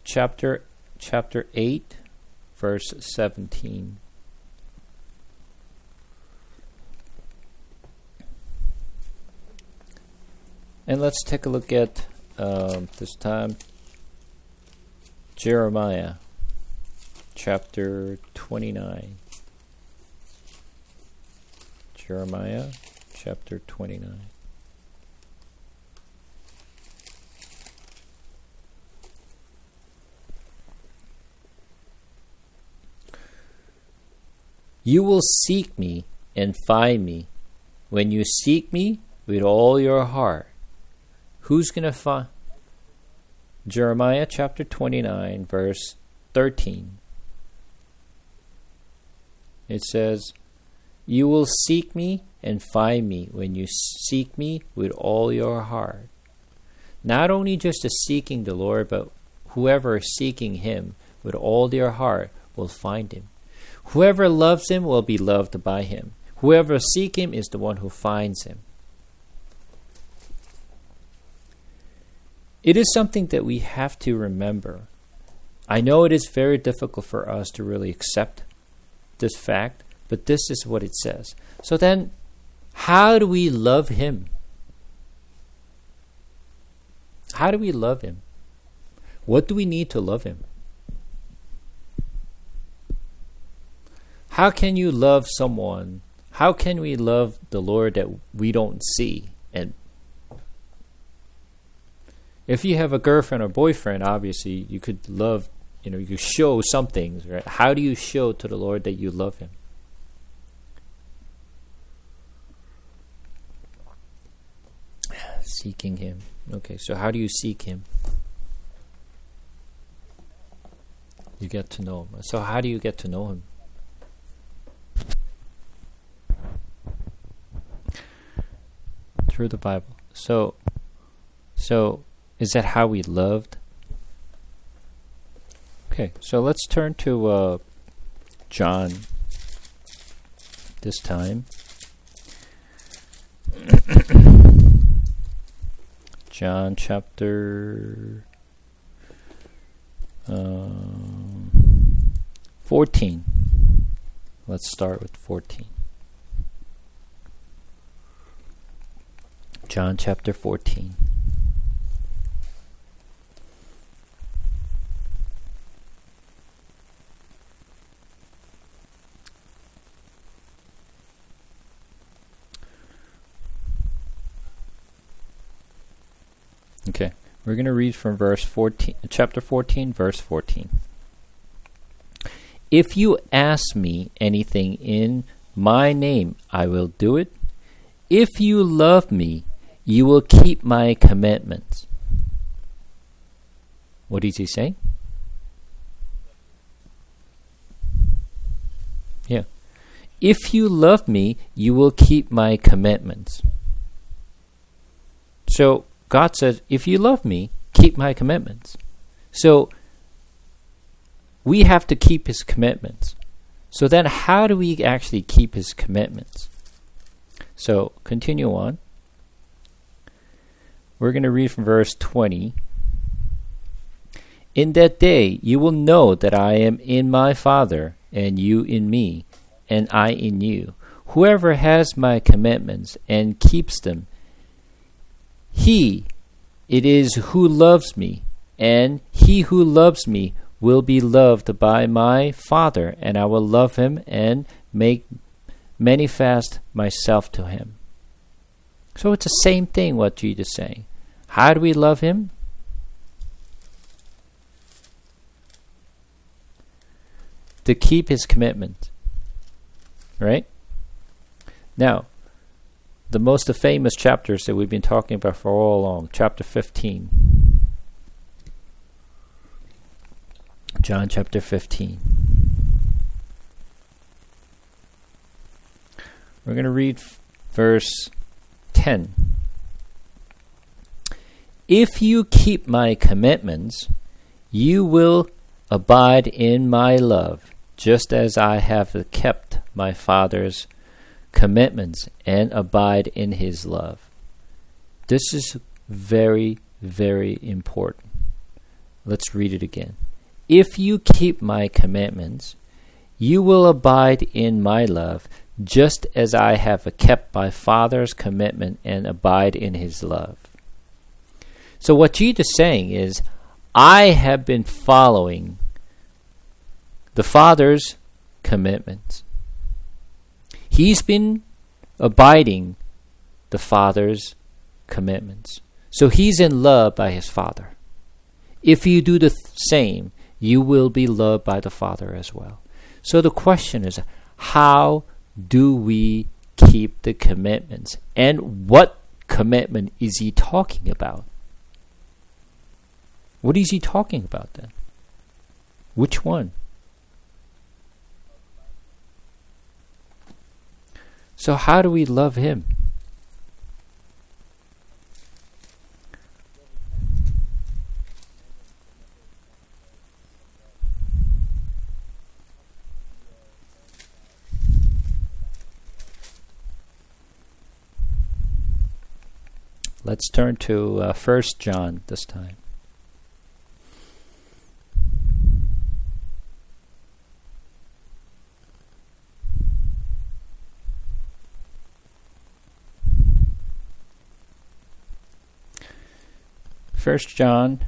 Chapter 8, verse 17. And let's take a look at, this time, Jeremiah chapter 29. Jeremiah chapter 29. You will seek me and find me when you seek me with all your heart. Who's going to find? Jeremiah chapter 29, verse 13. It says, you will seek me and find me when you seek me with all your heart. Not only just the seeking the Lord, but whoever is seeking him with all their heart will find him. Whoever loves him will be loved by him. Whoever seeks him is the one who finds him. It is something that we have to remember. I know it is very difficult for us to really accept this fact, but this is what it says. So then, how do we love him? How do we love him? What do we need to love him? How can you love someone? How can we love the Lord that we don't see? And if you have a girlfriend or boyfriend, obviously you could love, you could show some things, right? How do you show to the Lord that you love him? Seeking him. Okay, so how do you seek him? You get to know him. So how do you get to know him? Through the Bible. So is that how we loved? Okay, so let's turn to John this time. John chapter 14. Let's start with 14. John chapter 14. Okay, we're going to read from verse 14, chapter 14, verse 14. If you ask me anything in my name, I will do it. If you love me, you will keep my commandments. What is he saying? Yeah. If you love me, you will keep my commandments. So God says, if you love me, keep my commandments. So we have to keep his commitments. So then how do we actually keep his commitments? So continue on. We're going to read from verse 20. In that day you will know that I am in my Father, and you in me, and I in you. Whoever has my commandments and keeps them, he it is who loves me, and he who loves me will be loved by my Father, and I will love him and make manifest myself to him. So it's the same thing what Jesus is saying. How do we love him? To keep his commitment. Right? Now, the most famous chapters that we've been talking about for all along, chapter 15. John chapter 15. We're going to read verse 10. If you keep my commandments, you will abide in my love, just as I have kept my Father's commitments and abide in his love. This is very, very important. Let's read it again. If you keep my commandments, you will abide in my love, just as I have kept my Father's commitment and abide in his love. So what Jesus is saying is, I have been following the Father's commitments. He's been abiding the Father's commitments. So he's in love by his Father. If you do the same, you will be loved by the Father as well. So the question is, how do we keep the commitments? And what commitment is he talking about? What is he talking about then? Which one? So how do we love him? Let's turn to 1 John this time. First John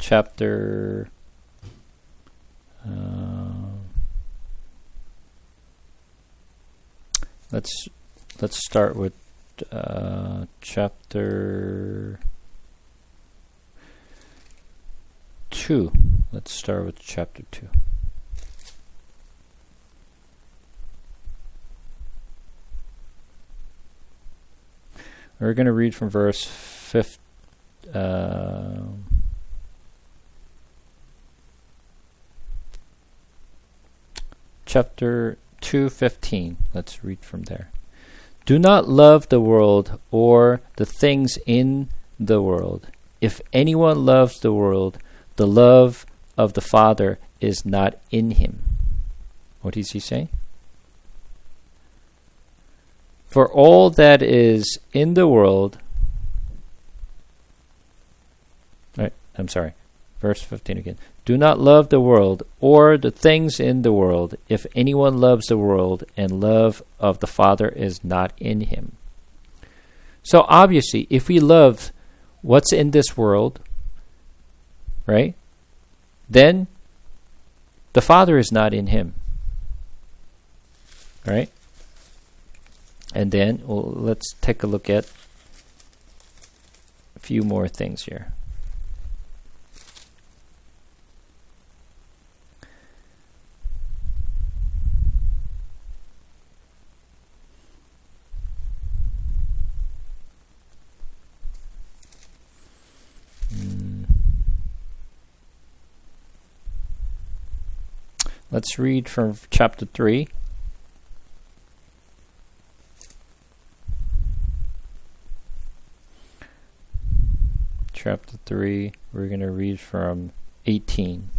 chapter let's start with chapter 2. Let's start with chapter 2. We're going to read from verse 5. Chapter 2:15. Let's read from there. Do not love the world or the things in the world. If anyone loves the world, the love of the Father is not in him. What is he saying? For all that is in the world, verse 15 again. Do not love the world or the things in the world. If anyone loves the world, and love of the Father is not in him. So obviously, if we love what's in this world, right, then the Father is not in him. Right? And then let's take a look at a few more things here. Let's read from chapter 3. Chapter 3, we're going to read from 18.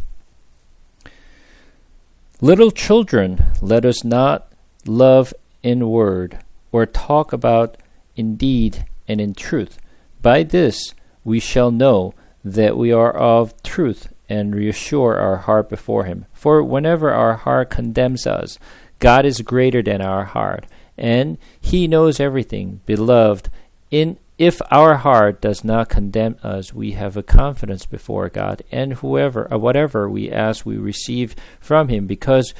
Little children, let us not love in word, or talk about in deed and in truth. By this we shall know that we are of truth, and reassure our heart before him. For whenever our heart condemns us, God is greater than our heart, and he knows everything. Beloved, if our heart does not condemn us, we have a confidence before God, and whatever we ask, we receive from him, because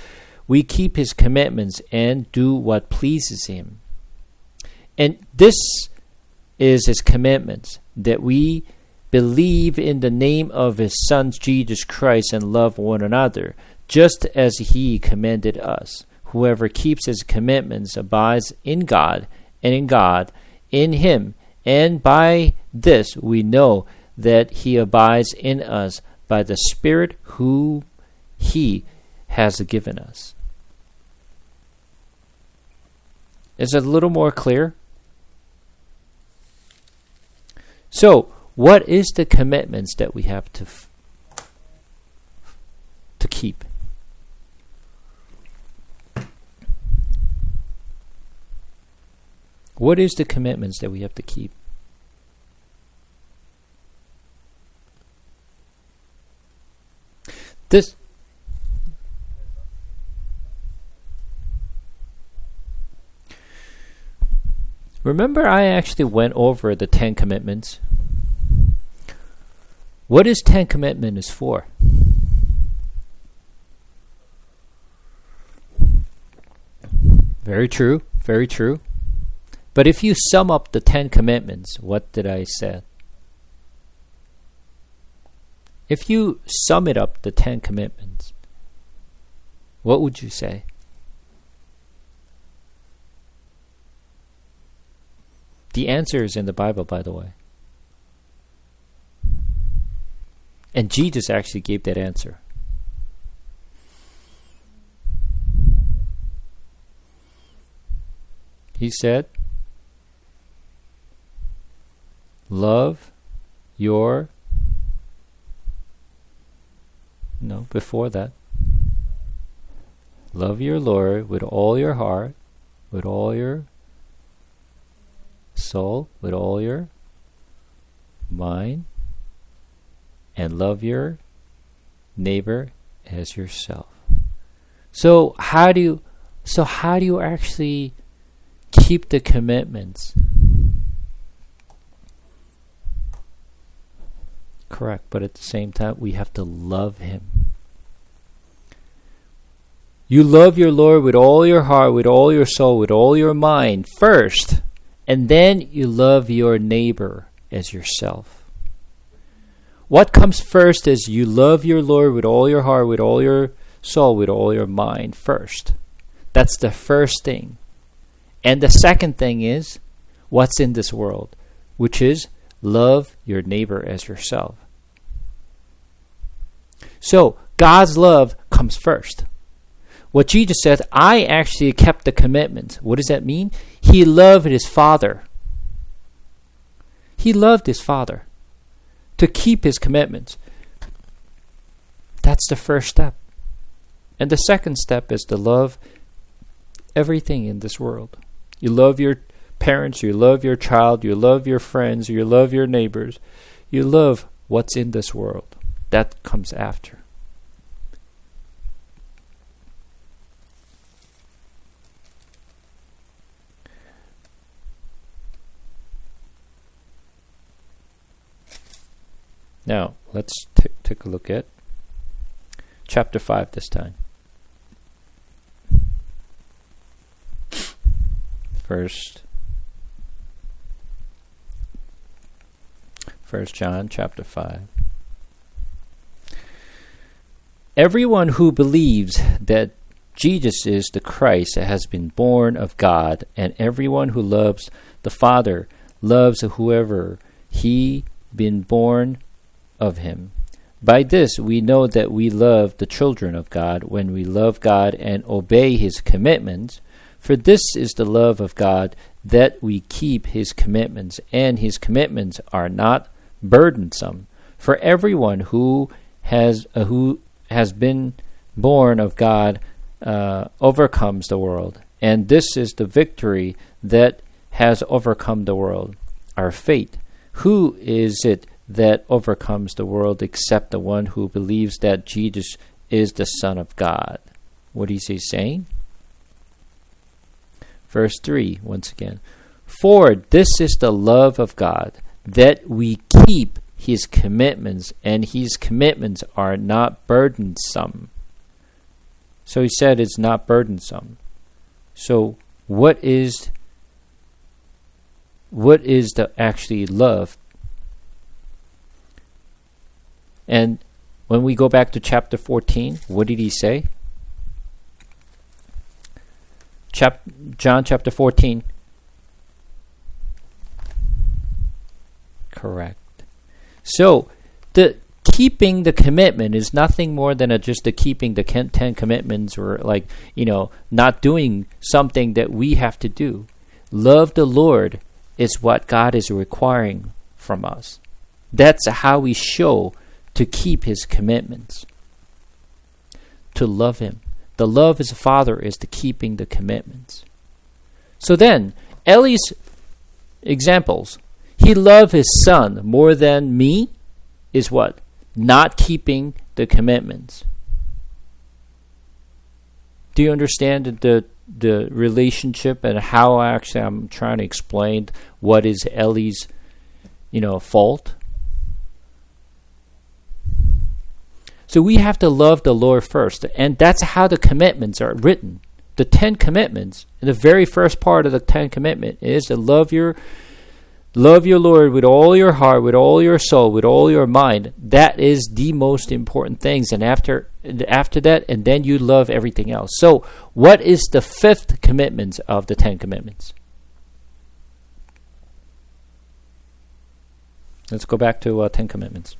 we keep his commandments and do what pleases him. And this is his commandments, that we believe in the name of his Son Jesus Christ and love one another, just as he commanded us. Whoever keeps his commandments abides in God, and in God in him. And by this we know that he abides in us, by the Spirit whom he has given us. Is it a little more clear? So, what is the commitments that we have to keep? What is the commitments that we have to keep? Remember, I actually went over the 10 commitments. What is 10 Commandments for? Very true, very true. But if you sum up the 10 Commandments, what did I say? If you sum it up, the 10 Commandments, what would you say? The answer is in the Bible, by the way. And Jesus actually gave that answer. He said, love your... No, before that. Love your Lord with all your heart, with all your soul, with all your mind, and love your neighbor as yourself. So how do you actually keep the commitments? Correct, but at the same time we have to love him. You love your Lord with all your heart, with all your soul, with all your mind first, and then you love your neighbor as yourself. What comes first is you love your Lord with all your heart, with all your soul, with all your mind first. That's the first thing. And the second thing is what's in this world, which is love your neighbor as yourself. So God's love comes first. What Jesus said, I actually kept the commitment. What does that mean? He loved his Father. He loved his Father. To keep his commitments. That's the first step. And the second step is to love everything in this world. You love your parents, you love your child, you love your friends, you love your neighbors. You love what's in this world. That comes after. Now, let's take a look at chapter 5 this time. First John chapter 5. Everyone who believes that Jesus is the Christ has been born of God, and everyone who loves the Father loves whoever he been born of him. By this we know that we love the children of God, when we love God and obey his commandments. For this is the love of God, that we keep his commandments, and his commandments are not burdensome. For everyone who has been born of God overcomes the world. And this is the victory that has overcome the world, our faith. Who is it that overcomes the world except the one who believes that Jesus is the Son of God? What is he saying? Verse 3, once again. For this is the love of God, that we keep his commitments, and his commitments are not burdensome. So he said it's not burdensome. So what is the actually love? And when we go back to chapter 14, what did he say? John chapter 14. Correct. So the keeping the commitment is nothing more than just the keeping the 10 commandments, or not doing something that we have to do. Love the Lord is what God is requiring from us. That's how we show to keep his commitments. To love him. The love as a father is the keeping the commitments. So then, Ellie's examples. He loved his son more than me is what? Not keeping the commitments. Do you understand the relationship and how I'm trying to explain what is Ellie's fault? So we have to love the Lord first, and that's how the commitments are written. The 10 commandments, and the very first part of the 10 commandment is to love your Lord with all your heart, with all your soul, with all your mind. That is the most important things. And after that, and then you love everything else. So what is the 5th commitment of the 10 commandments? Let's go back to 10 commandments.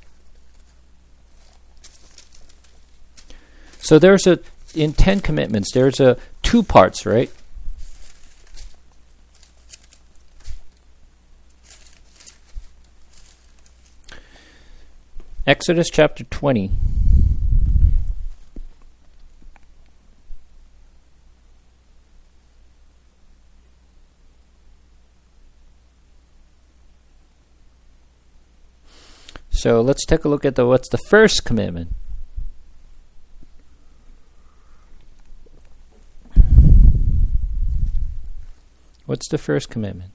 So in 10 commandments, there's 2 parts, right? Exodus chapter 20. So let's take a look at what's the first commandment. What's the first commandment?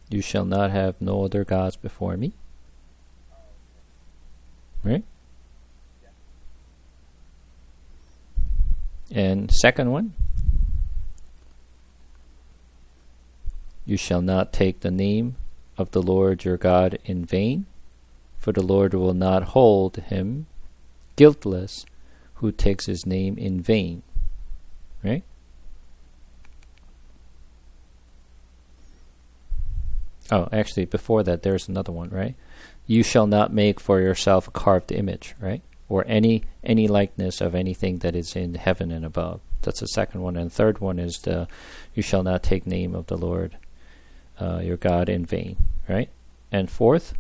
You shall not have no other gods before me. Right? And second one, you shall not take the name of the Lord your God in vain, for the Lord will not hold him guiltless who takes his name in vain. Right? Oh, actually, before that, there's another one, right? You shall not make for yourself a carved image, right? Or any likeness of anything that is in heaven and above. That's the second one. And the third one is you shall not take name of the Lord your God in vain, right? And fourth,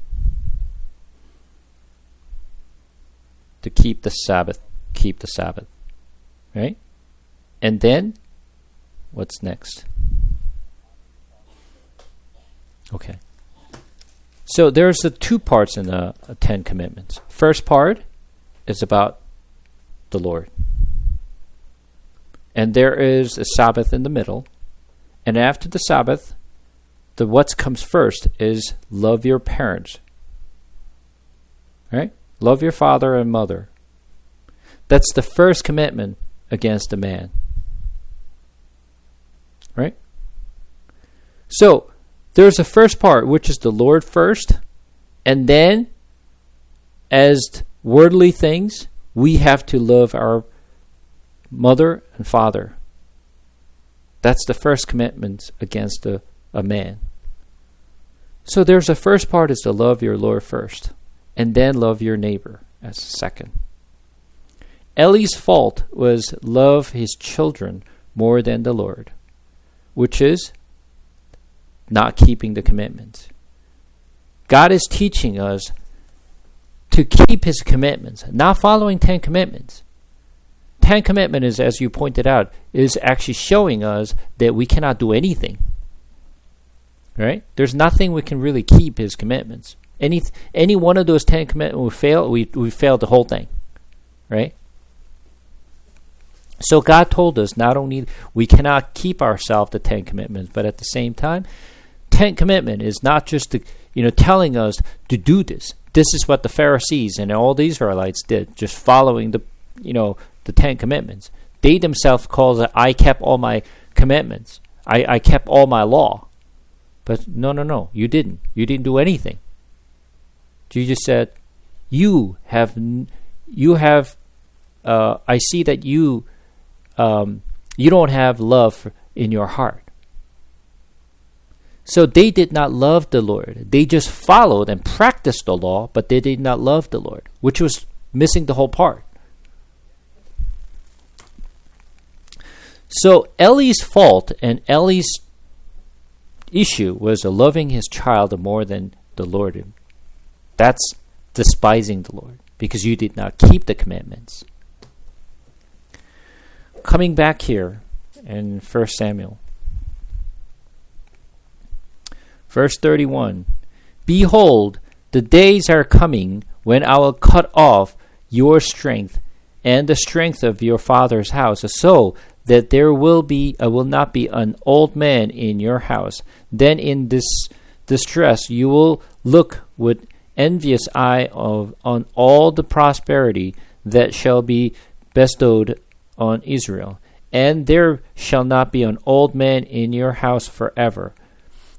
to keep the Sabbath, right? And then, what's next? Okay. So there's the 2 parts in the 10 commandments. First part is about the Lord. And there is a Sabbath in the middle. And after the Sabbath, what comes first is love your parents. Right? Love your father and mother. That's the first commitment against a man. Right? So, there's a first part, which is the Lord first, and then, as worldly things, we have to love our mother and father. That's the first commitment against a man. So there's a first part is to love your Lord first, and then love your neighbor as second. Eli's fault was love his children more than the Lord, which is not keeping the commitments. God is teaching us to keep his commitments, not following 10 commitments. 10 commitment is, as you pointed out, is actually showing us that we cannot do anything. Right? There's nothing we can really keep his commitments. Any one of those 10 commitments we fail, we failed the whole thing. Right? So God told us not only we cannot keep ourselves the 10 commitments, but at the same time, 10 commitment is not just telling us to do this. This is what the Pharisees and all the Israelites did, just following the 10 commandments. They themselves call it, I kept all my commandments. I kept all my law. But no, you didn't. You didn't do anything. Jesus said, you have, I see that you don't have love in your heart. So they did not love the Lord. They just followed and practiced the law, but they did not love the Lord, which was missing the whole part. So Eli's fault and Eli's issue was loving his child more than the Lord. That's despising the Lord because you did not keep the commandments. Coming back here in 1 Samuel. Verse 31, behold, the days are coming when I will cut off your strength and the strength of your father's house, so that there will not be an old man in your house. Then in this distress you will look with envious eye on all the prosperity that shall be bestowed on Israel. And there shall not be an old man in your house forever.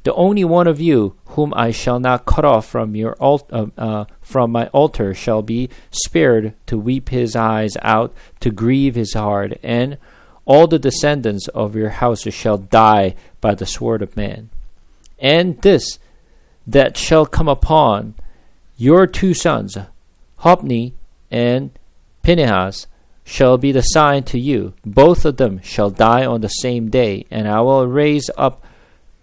The only one of you whom I shall not cut off from my altar shall be spared to weep his eyes out, to grieve his heart, and all the descendants of your houses shall die by the sword of man. And this that shall come upon your 2 sons, Hophni and Phinehas, shall be the sign to you. Both of them shall die on the same day, and I will raise up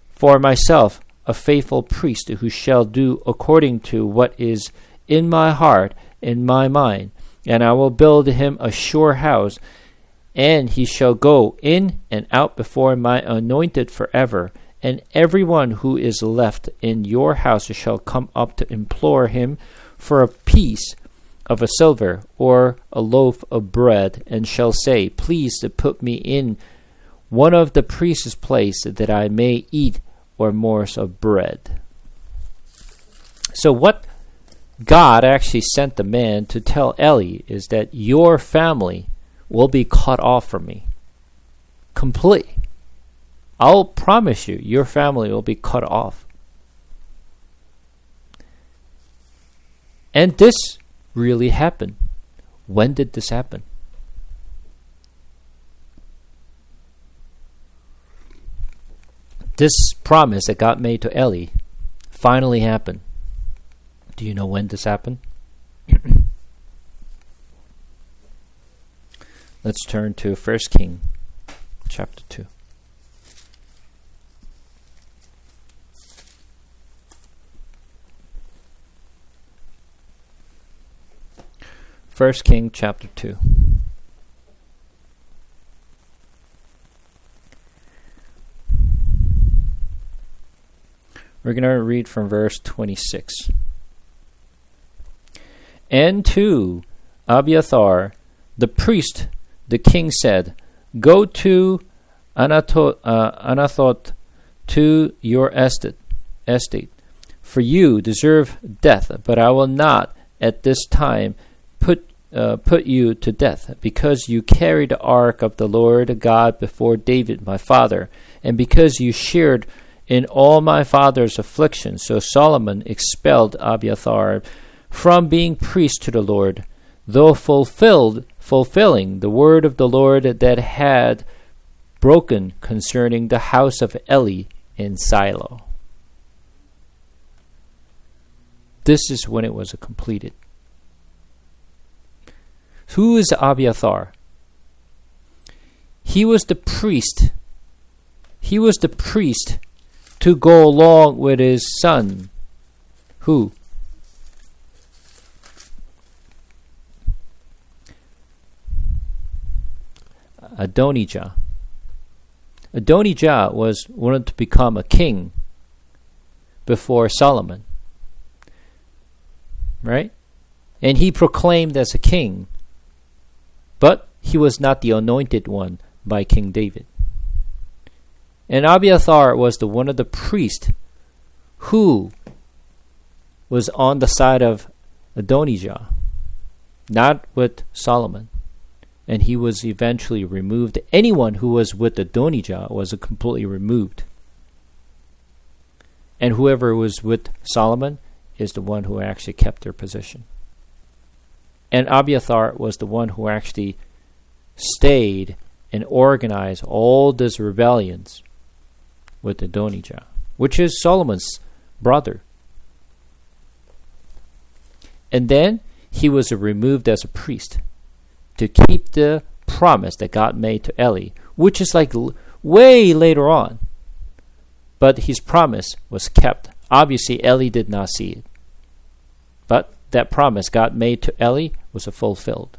for myself a faithful priest who shall do according to what is in my heart, in my mind. And I will build him a sure house, and he shall go in and out before my anointed forever. And everyone who is left in your house shall come up to implore him for a piece of a silver or a loaf of bread, and shall say, please to put me in one of the priest's place, that I may eat or morsel of bread. So what God actually sent the man to tell Eli is that your family will be cut off from me completely. I'll promise you, your family will be cut off. And this really happened. When did this happen? This promise that God made to Eli finally happened. Do you know when this happened? Let's turn to 1 King chapter 2. 1 King chapter 2. We're going to read from verse 26. And to Abiathar, the priest, the king said, go to Anathoth to your estate, estate. For you deserve death, but I will not at this time put you to death, because you carried the ark of the Lord God before David my father, and because you shared in all my father's afflictions. So Solomon expelled Abiathar from being priest to the Lord, though fulfilling the word of the Lord that had broken concerning the house of Eli in Silo. This is when it was completed. Who is Abiathar? He was the priest. He was the priest to go along with his son. Who? Adonijah. Adonijah wanted to become a king before Solomon. Right? And he proclaimed as a king. But he was not the anointed one by King David. And Abiathar was one of the priests who was on the side of Adonijah, not with Solomon. And he was eventually removed. Anyone who was with Adonijah was completely removed. And whoever was with Solomon is the one who actually kept their position. And Abiathar was the one who actually stayed and organized all these rebellions with Adonijah, which is Solomon's brother. And then he was removed as a priest to keep the promise that God made to Eli, which is like way later on. But his promise was kept. Obviously, Eli did not see it. But that promise God made to Eli was fulfilled.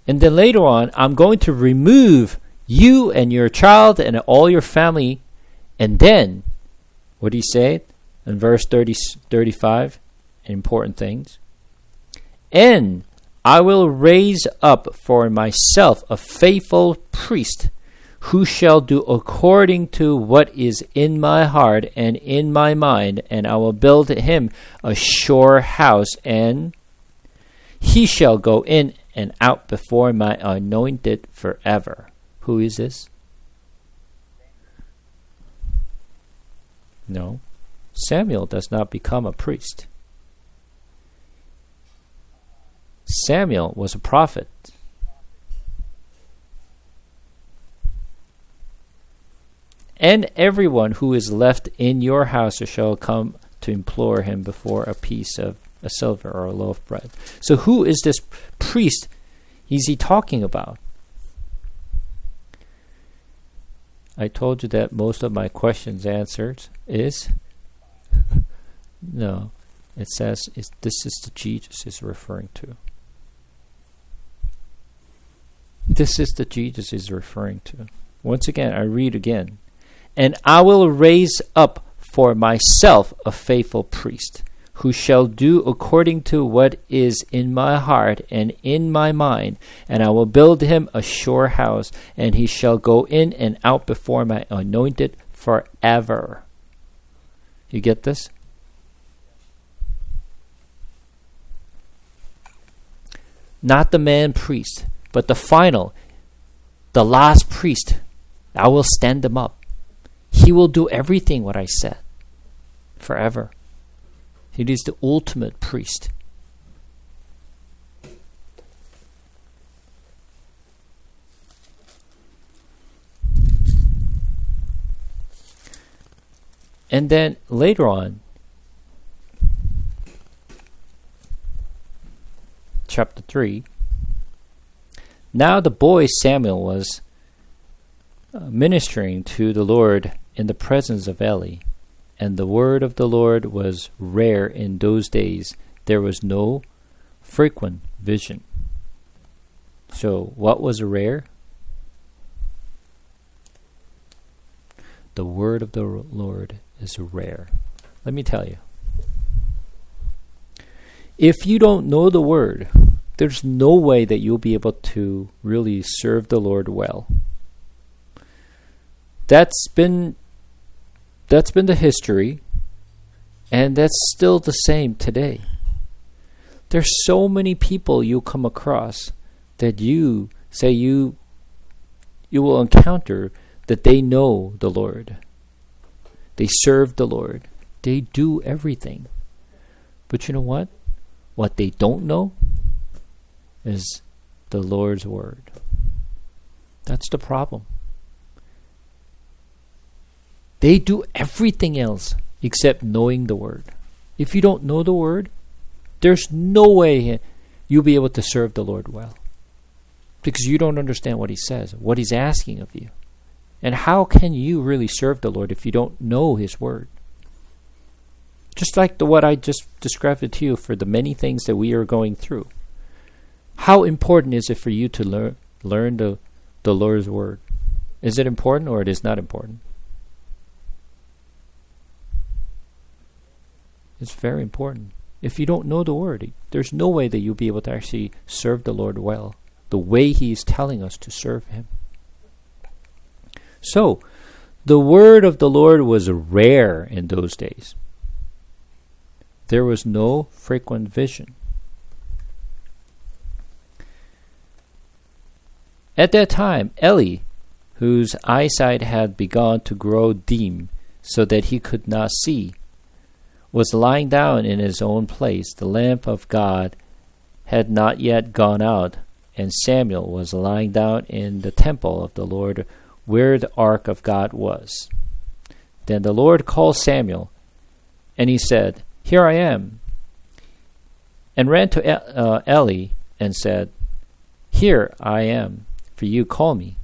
And then later on, I'm going to remove you and your child and all your family. And then, what did he say in verse 35? Important things. And I will raise up for myself a faithful priest, who shall do according to what is in my heart and in my mind, and I will build him a sure house, and he shall go in and out before my anointed forever. Who is this? No. Samuel does not become a priest. Samuel was a prophet. And everyone who is left in your house shall come to implore him before a piece of a silver or a loaf of bread. So who is this priest is he talking about? I told you that most of my questions answered is no. It says this is the Jesus is referring to. This is the Jesus is referring to. Once again, I read again. And I will raise up for myself a faithful priest, who shall do according to what is in my heart and in my mind, and I will build him a sure house, and he shall go in and out before my anointed forever. You get this? Not the man priest, but the last priest. I will stand him up. He will do everything what I said forever. He is the ultimate priest. And then later on, chapter 3, now the boy Samuel was ministering to the Lord in the presence of Eli, and the word of the Lord was rare in those days. There was no frequent vision. So what was rare? The word of the Lord is rare. Let me tell you. If you don't know the word, there's no way that you'll be able to really serve the Lord well. That's been the history, and that's still the same today. There's so many people you come across that you say you will encounter that they know the Lord. They serve the Lord. They do everything. But you know what? What they don't know is the Lord's word. That's the problem. They do everything else except knowing the word. If you don't know the word, there's no way you'll be able to serve the Lord well. Because you don't understand what he says, what he's asking of you. And how can you really serve the Lord if you don't know his word? Just like what I just described it to you for the many things that we are going through. How important is it for you to learn the Lord's word? Is it important or it is not important? It's very important. If you don't know the word, there's no way that you'll be able to actually serve the Lord well, the way he is telling us to serve him. So, the word of the Lord was rare in those days. There was no frequent vision. At that time, Eli, whose eyesight had begun to grow dim so that he could not see, was lying down in his own place. The lamp of God had not yet gone out, and Samuel was lying down in the temple of the Lord where the ark of God was. Then the Lord called Samuel, and he said, "Here I am," and ran to Eli and said, "Here I am, for you call me."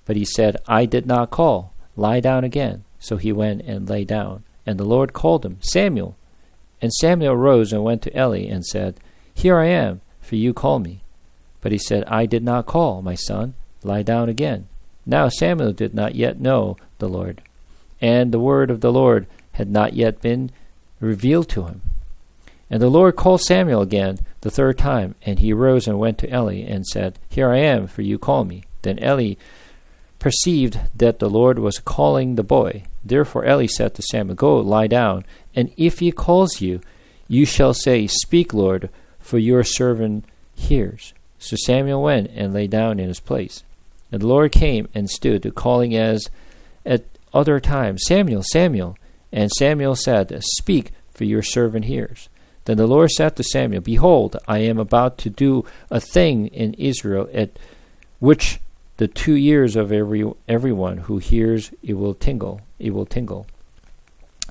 But he said, "I did not call. Lie down again." So he went and lay down. And the Lord called him, "Samuel." And Samuel rose and went to Eli and said, "Here I am, for you call me." But he said, "I did not call, my son. Lie down again." Now Samuel did not yet know the Lord, and the word of the Lord had not yet been revealed to him. And the Lord called Samuel again the third time, and he rose and went to Eli and said, "Here I am, for you call me." Then Eli perceived that the Lord was calling the boy. Therefore Eli said to Samuel, "Go, lie down, and if he calls you, you shall say, 'Speak, Lord, for your servant hears.'" So Samuel went and lay down in his place. And the Lord came and stood, calling as at other times, "Samuel, Samuel." And Samuel said, "Speak, for your servant hears." Then the Lord said to Samuel, "Behold, I am about to do a thing in Israel at which the 2 ears of everyone who hears it will tingle,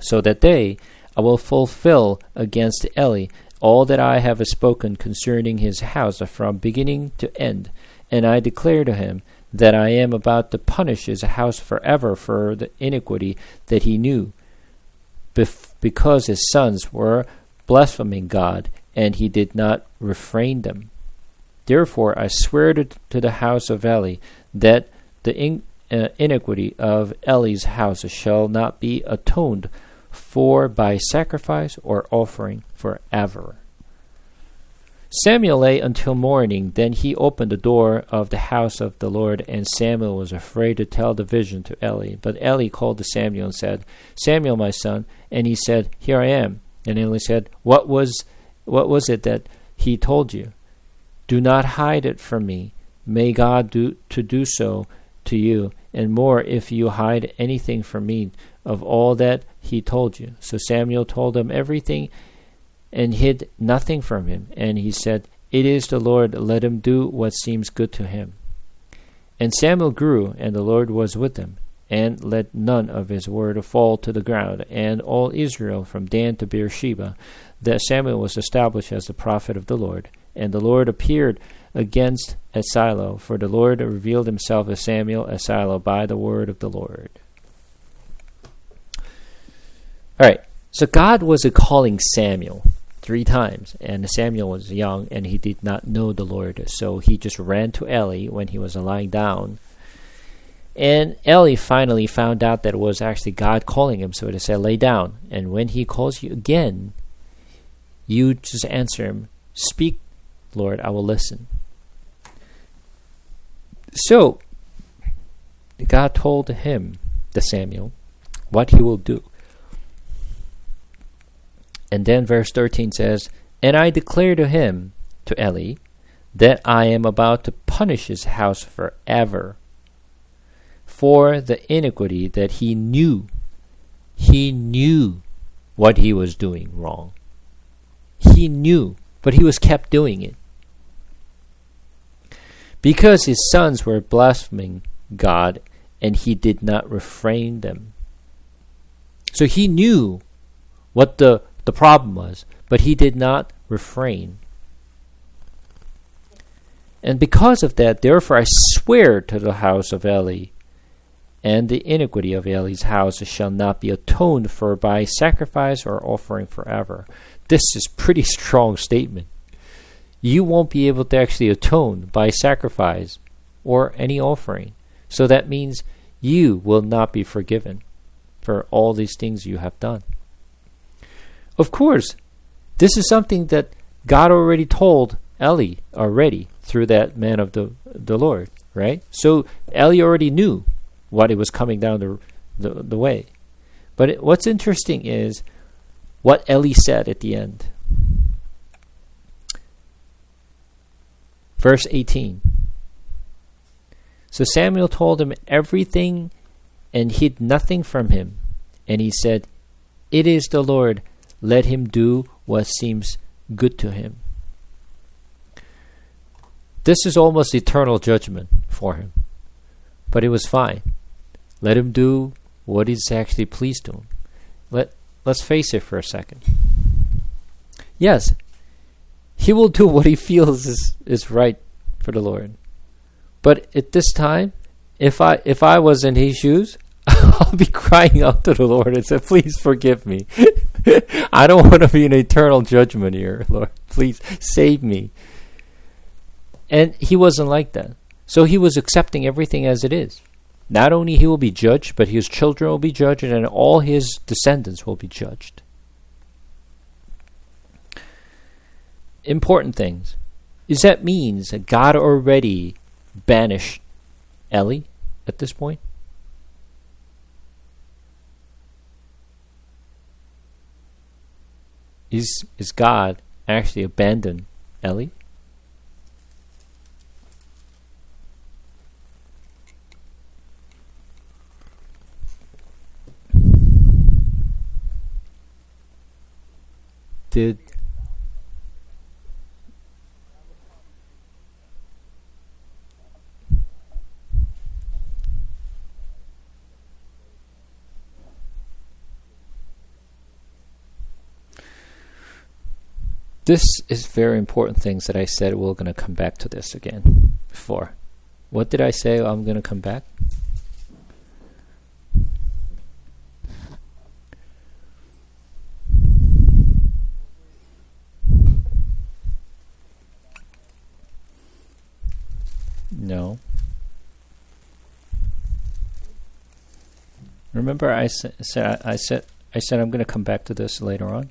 so that I will fulfill against Eli all that I have spoken concerning his house from beginning to end. And I declare to him that I am about to punish his house forever for the iniquity that he knew, because his sons were blaspheming God, and he did not refrain them. Therefore I swear to the house of Eli that the iniquity of Eli's house shall not be atoned for by sacrifice or offering forever. Samuel lay until morning. Then he opened the door of the house of the Lord, and Samuel was afraid to tell the vision to Eli. But Eli called to Samuel and said, "Samuel, my son." And he said, "Here I am." And Eli said, What was it that he told you? Do not hide it from me. May God do so to you, and more if you hide anything from me of all that he told you. So Samuel told him everything and hid nothing from him. And he said, "It is the Lord, let him do what seems good to him." And Samuel grew, and the Lord was with him, and let none of his word fall to the ground. And all Israel from Dan to Beersheba, that Samuel was established as the prophet of the Lord. And the Lord appeared against at Shiloh, for the Lord revealed himself as Samuel at Shiloh by the word of the Lord. All right, so God was calling Samuel 3 times, and Samuel was young, and he did not know the Lord, so he just ran to Eli when he was lying down. And Eli finally found out that it was actually God calling him, so he said, "Lay down." And when he calls you again, you just answer him, "Speak, Lord, I will listen." So, God told him, the Samuel, what he will do. And then verse 13 says, "And I declare to him," to Eli, "that I am about to punish his house forever for the iniquity that he knew." He knew what he was doing wrong. He knew, but he was kept doing it. Because his sons were blaspheming God, and he did not refrain them. So he knew what the problem was, but he did not refrain. And because of that, therefore I swear to the house of Eli, and the iniquity of Eli's house shall not be atoned for by sacrifice or offering forever. This is pretty strong statement. You won't be able to actually atone by sacrifice or any offering. So that means you will not be forgiven for all these things you have done. Of course, this is something that God already told Eli already through that man of the Lord, right? So Eli already knew what it was coming down the way. But what's interesting is what Eli said at the end. Verse 18. So Samuel told him everything and hid nothing from him. And he said, "It is the Lord. Let him do what seems good to him." This is almost eternal judgment for him. But it was fine. Let him do what is actually pleased to him. Let's face it for a second. Yes, he will do what he feels is right for the Lord. But at this time, if I was in his shoes, I'll be crying out to the Lord and say, "Please forgive me. I don't want to be in eternal judgment here, Lord. Please save me." And he wasn't like that. So he was accepting everything as it is. Not only he will be judged, but his children will be judged, and all his descendants will be judged. Important things. Is that means that God already banished Eli at this point? Is God actually abandoned Eli? Did this is very important things that I said we're going to come back to this again before. What did I say I'm going to come back? No. Remember I said I'm going to come back to this later on.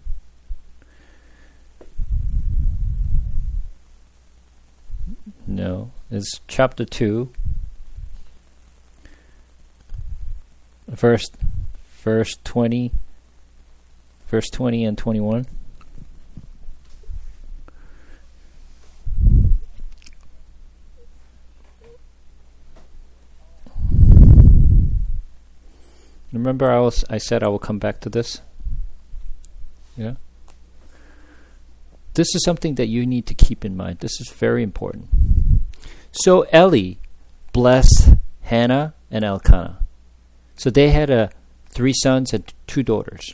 No, it's chapter 2, verse 20 and 21. Remember I said I will come back to this? Yeah. This is something that you need to keep in mind. This is very important. So Eli blessed Hannah and Elkanah. So they had 3 sons and 2 daughters.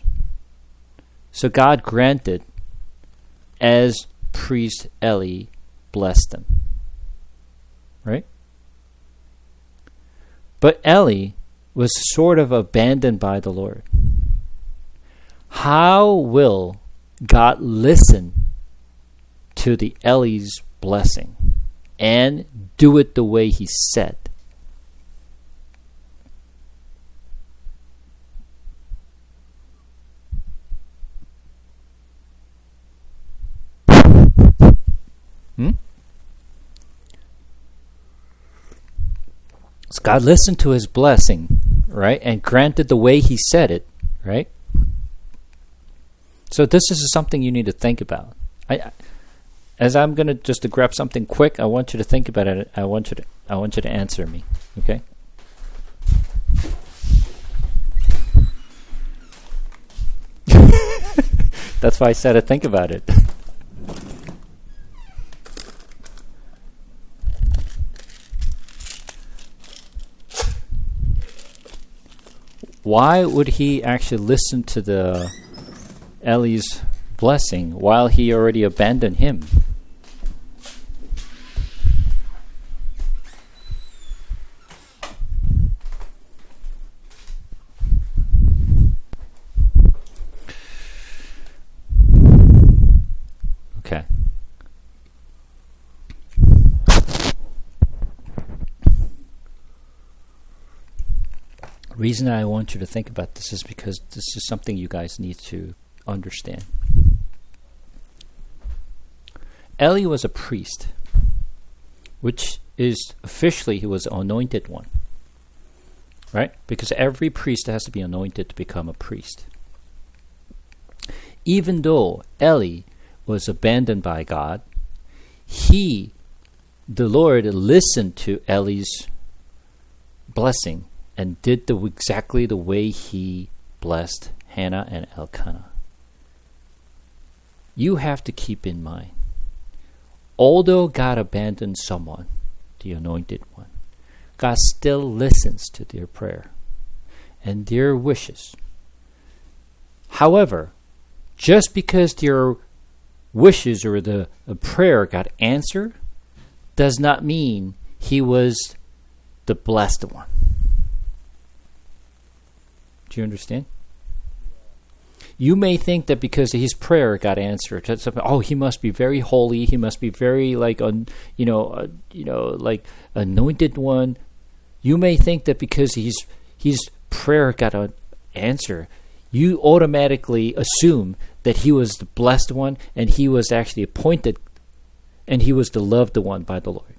So God granted as priest Eli blessed them. Right? But Eli was sort of abandoned by the Lord. How will God listen to the Eli's blessing and do it the way he said? God listened to his blessing, right? And granted the way he said it, right? So this is something you need to think about. As I'm going to just to grab something quick, I want you to think about it. I want you to answer me, okay? That's why I said to think about it. Why would he actually listen to the Eli's blessing while he already abandoned him? Okay. Reason I want you to think about this is because this is something you guys need to understand. Eli was a priest, which is officially he was an anointed one, right? Because every priest has to be anointed to become a priest. Even though Eli was abandoned by God, the Lord listened to Eli's blessing and did exactly the way he blessed Hannah and Elkanah. You have to keep in mind, although God abandoned someone, the anointed one, God still listens to their prayer and their wishes. However, just because their wishes or the prayer got answered does not mean he was the blessed one. Do you understand? You may think that because his prayer got answered, he must be very holy. He must be very like anointed one. You may think that because his prayer got an answer, you automatically assume that he was the blessed one and he was actually appointed, and he was the loved one by the Lord.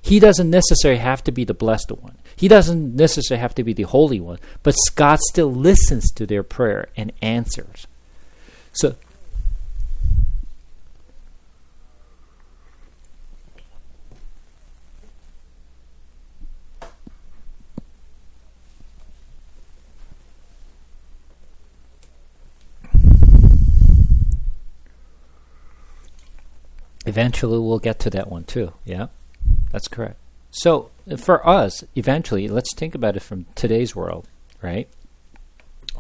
He doesn't necessarily have to be the blessed one. He doesn't necessarily have to be the holy one, but God still listens to their prayer and answers. So, eventually we'll get to that one too, yeah? That's correct. So for us, eventually, let's think about it from today's world, right?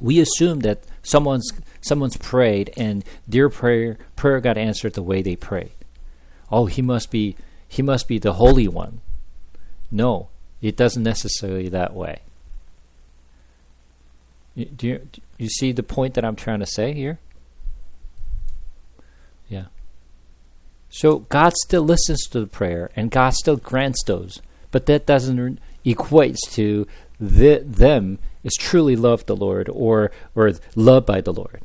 We assume that someone's prayed and their prayer got answered the way they prayed. Oh, he must be the holy one. No, it doesn't necessarily that way. Do you see the point that I'm trying to say here? Yeah. So God still listens to the prayer, and God still grants those. But that doesn't equate to them is truly loved the Lord or loved by the Lord.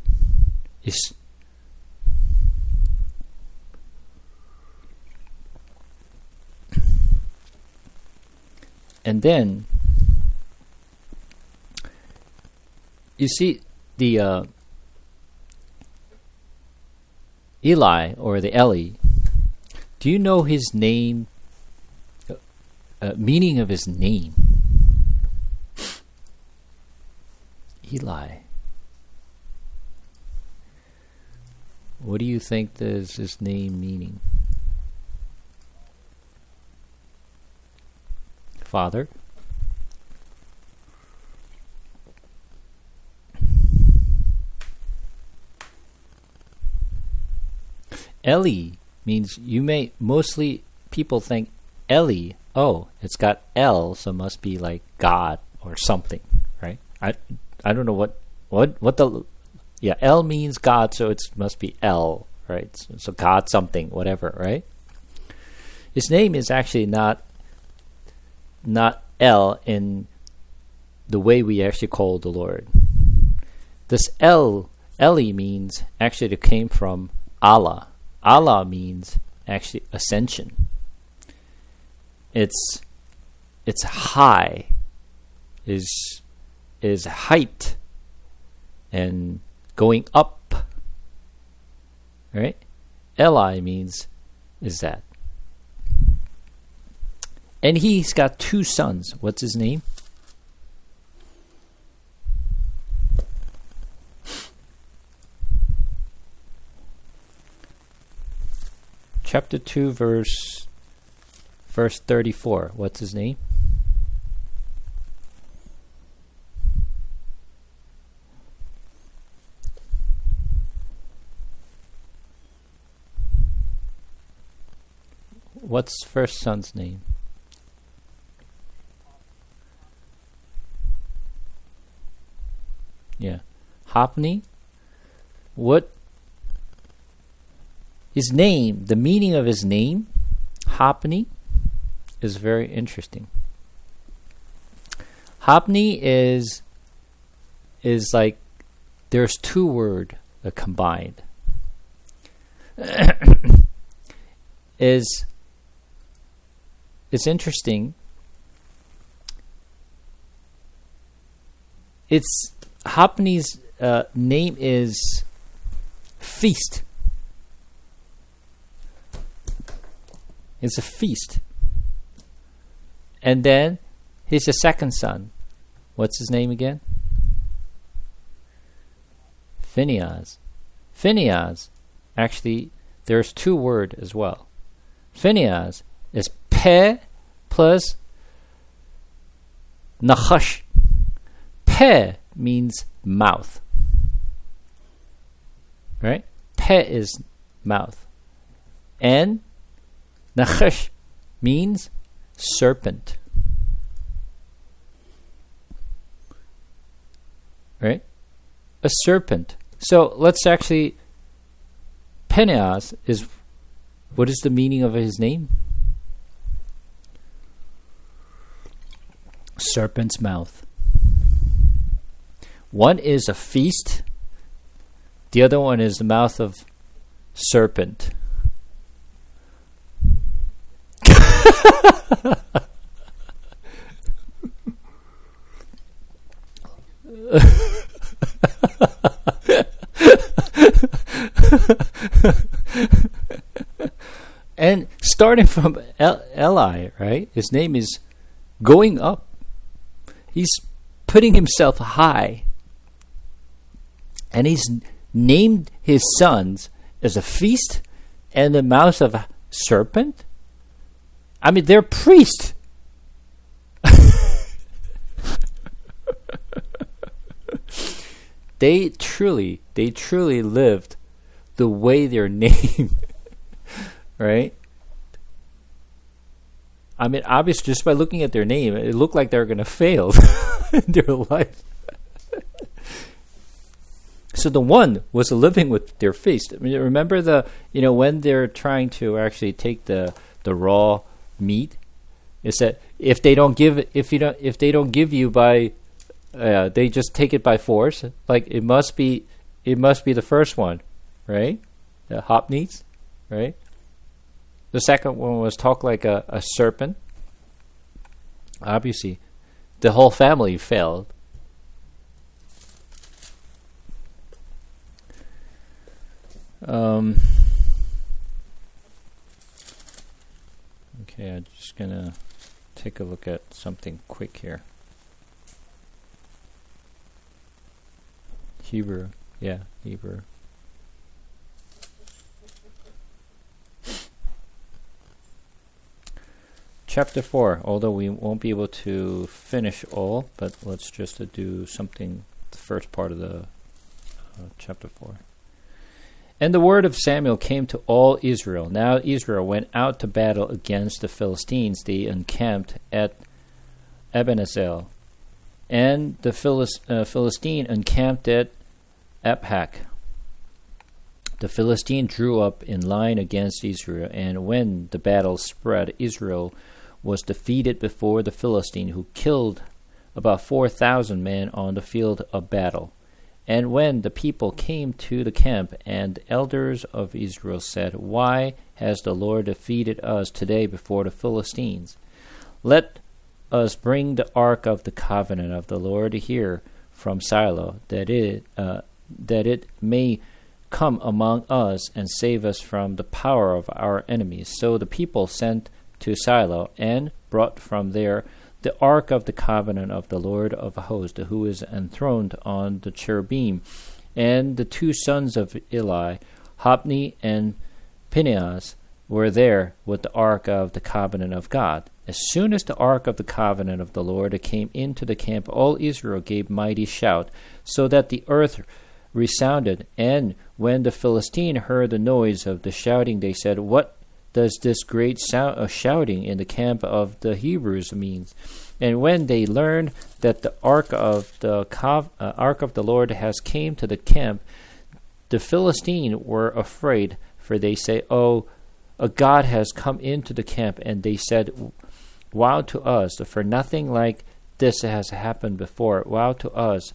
And then, you see the Eli or the Eli. Do you know his name? Meaning of his name. Eli. What do you think is his name meaning? Father? Eli means mostly people think Eli, oh, it's got L, so it must be like God or something, right? I don't know what L means God, so it must be L, right? So God something, whatever, right? His name is actually not L in the way we actually call the Lord. This Eli means actually it came from Allah. Allah means actually ascension. It's it's high, is height and going up, right? Eli means is that. And he's got 2 sons. What's his name? Chapter 2, verse 34. What's his name? What's first son's name? Yeah. Hophni? What? His name, the meaning of his name, Hophni, is very interesting. Hophni is like, there's 2 words combined. It's interesting. It's Hophni's name is feast. It's a feast. And then he's the second son. What's his name again? Phinehas. Phinehas, actually, there's 2 words as well. Phinehas is Peh plus Nachash. Peh means mouth. Right? Peh is mouth. And Nachash means serpent. Right? A serpent. So let's actually, Phinehas is, what is the meaning of his name? Serpent's mouth. One is a feast. The other one is the mouth of serpent. And starting from Eli, right? His name is going up. He's putting himself high. And he's named his sons as a feast and the mouth of a serpent. I mean, they're priests. They truly lived the way they're named. Right? I mean, obviously, just by looking at their name, it looked like they're going to fail in their life. So the one was living with their feast. I mean, remember when they're trying to actually take the raw meat, is that if they don't give you by, they just take it by force. Like it must be the first one, right? The Hophni's, right? The second one was talk like a serpent. Obviously, the whole family failed. Okay, I'm just gonna take a look at something quick here. Hebrew. Chapter 4, although we won't be able to finish all, but let's just do something, the first part of the chapter 4. And the word of Samuel came to all Israel. Now Israel went out to battle against the Philistines. They encamped at Ebenezer. And the Philistine encamped at Aphek. The Philistine drew up in line against Israel, and when the battle spread, Israel was defeated before the Philistine, who killed about 4,000 men on the field of battle. And when the people came to the camp, and the elders of Israel said, "Why has the Lord defeated us today before the Philistines? Let us bring the ark of the covenant of the Lord here from Shiloh, that it may come among us and save us from the power of our enemies. So the people sent to Shiloh and brought from there the ark of the covenant of the Lord of hosts, who is enthroned on the cherubim, and the two sons of Eli, Hophni and Phinehas, were there with the ark of the covenant of God. As soon as the ark of the covenant of the Lord came into the camp, all Israel gave mighty shout, so that the earth resounded. And when the Philistine heard the noise of the shouting, they said, "What does this great sound of shouting in the camp of the Hebrews mean?" And when they learned that the ark of the Lord has came to the camp, the Philistines were afraid, for they say, "Oh, a God has come into the camp." And they said, "Woe to us, for nothing like this has happened before. Woe to us,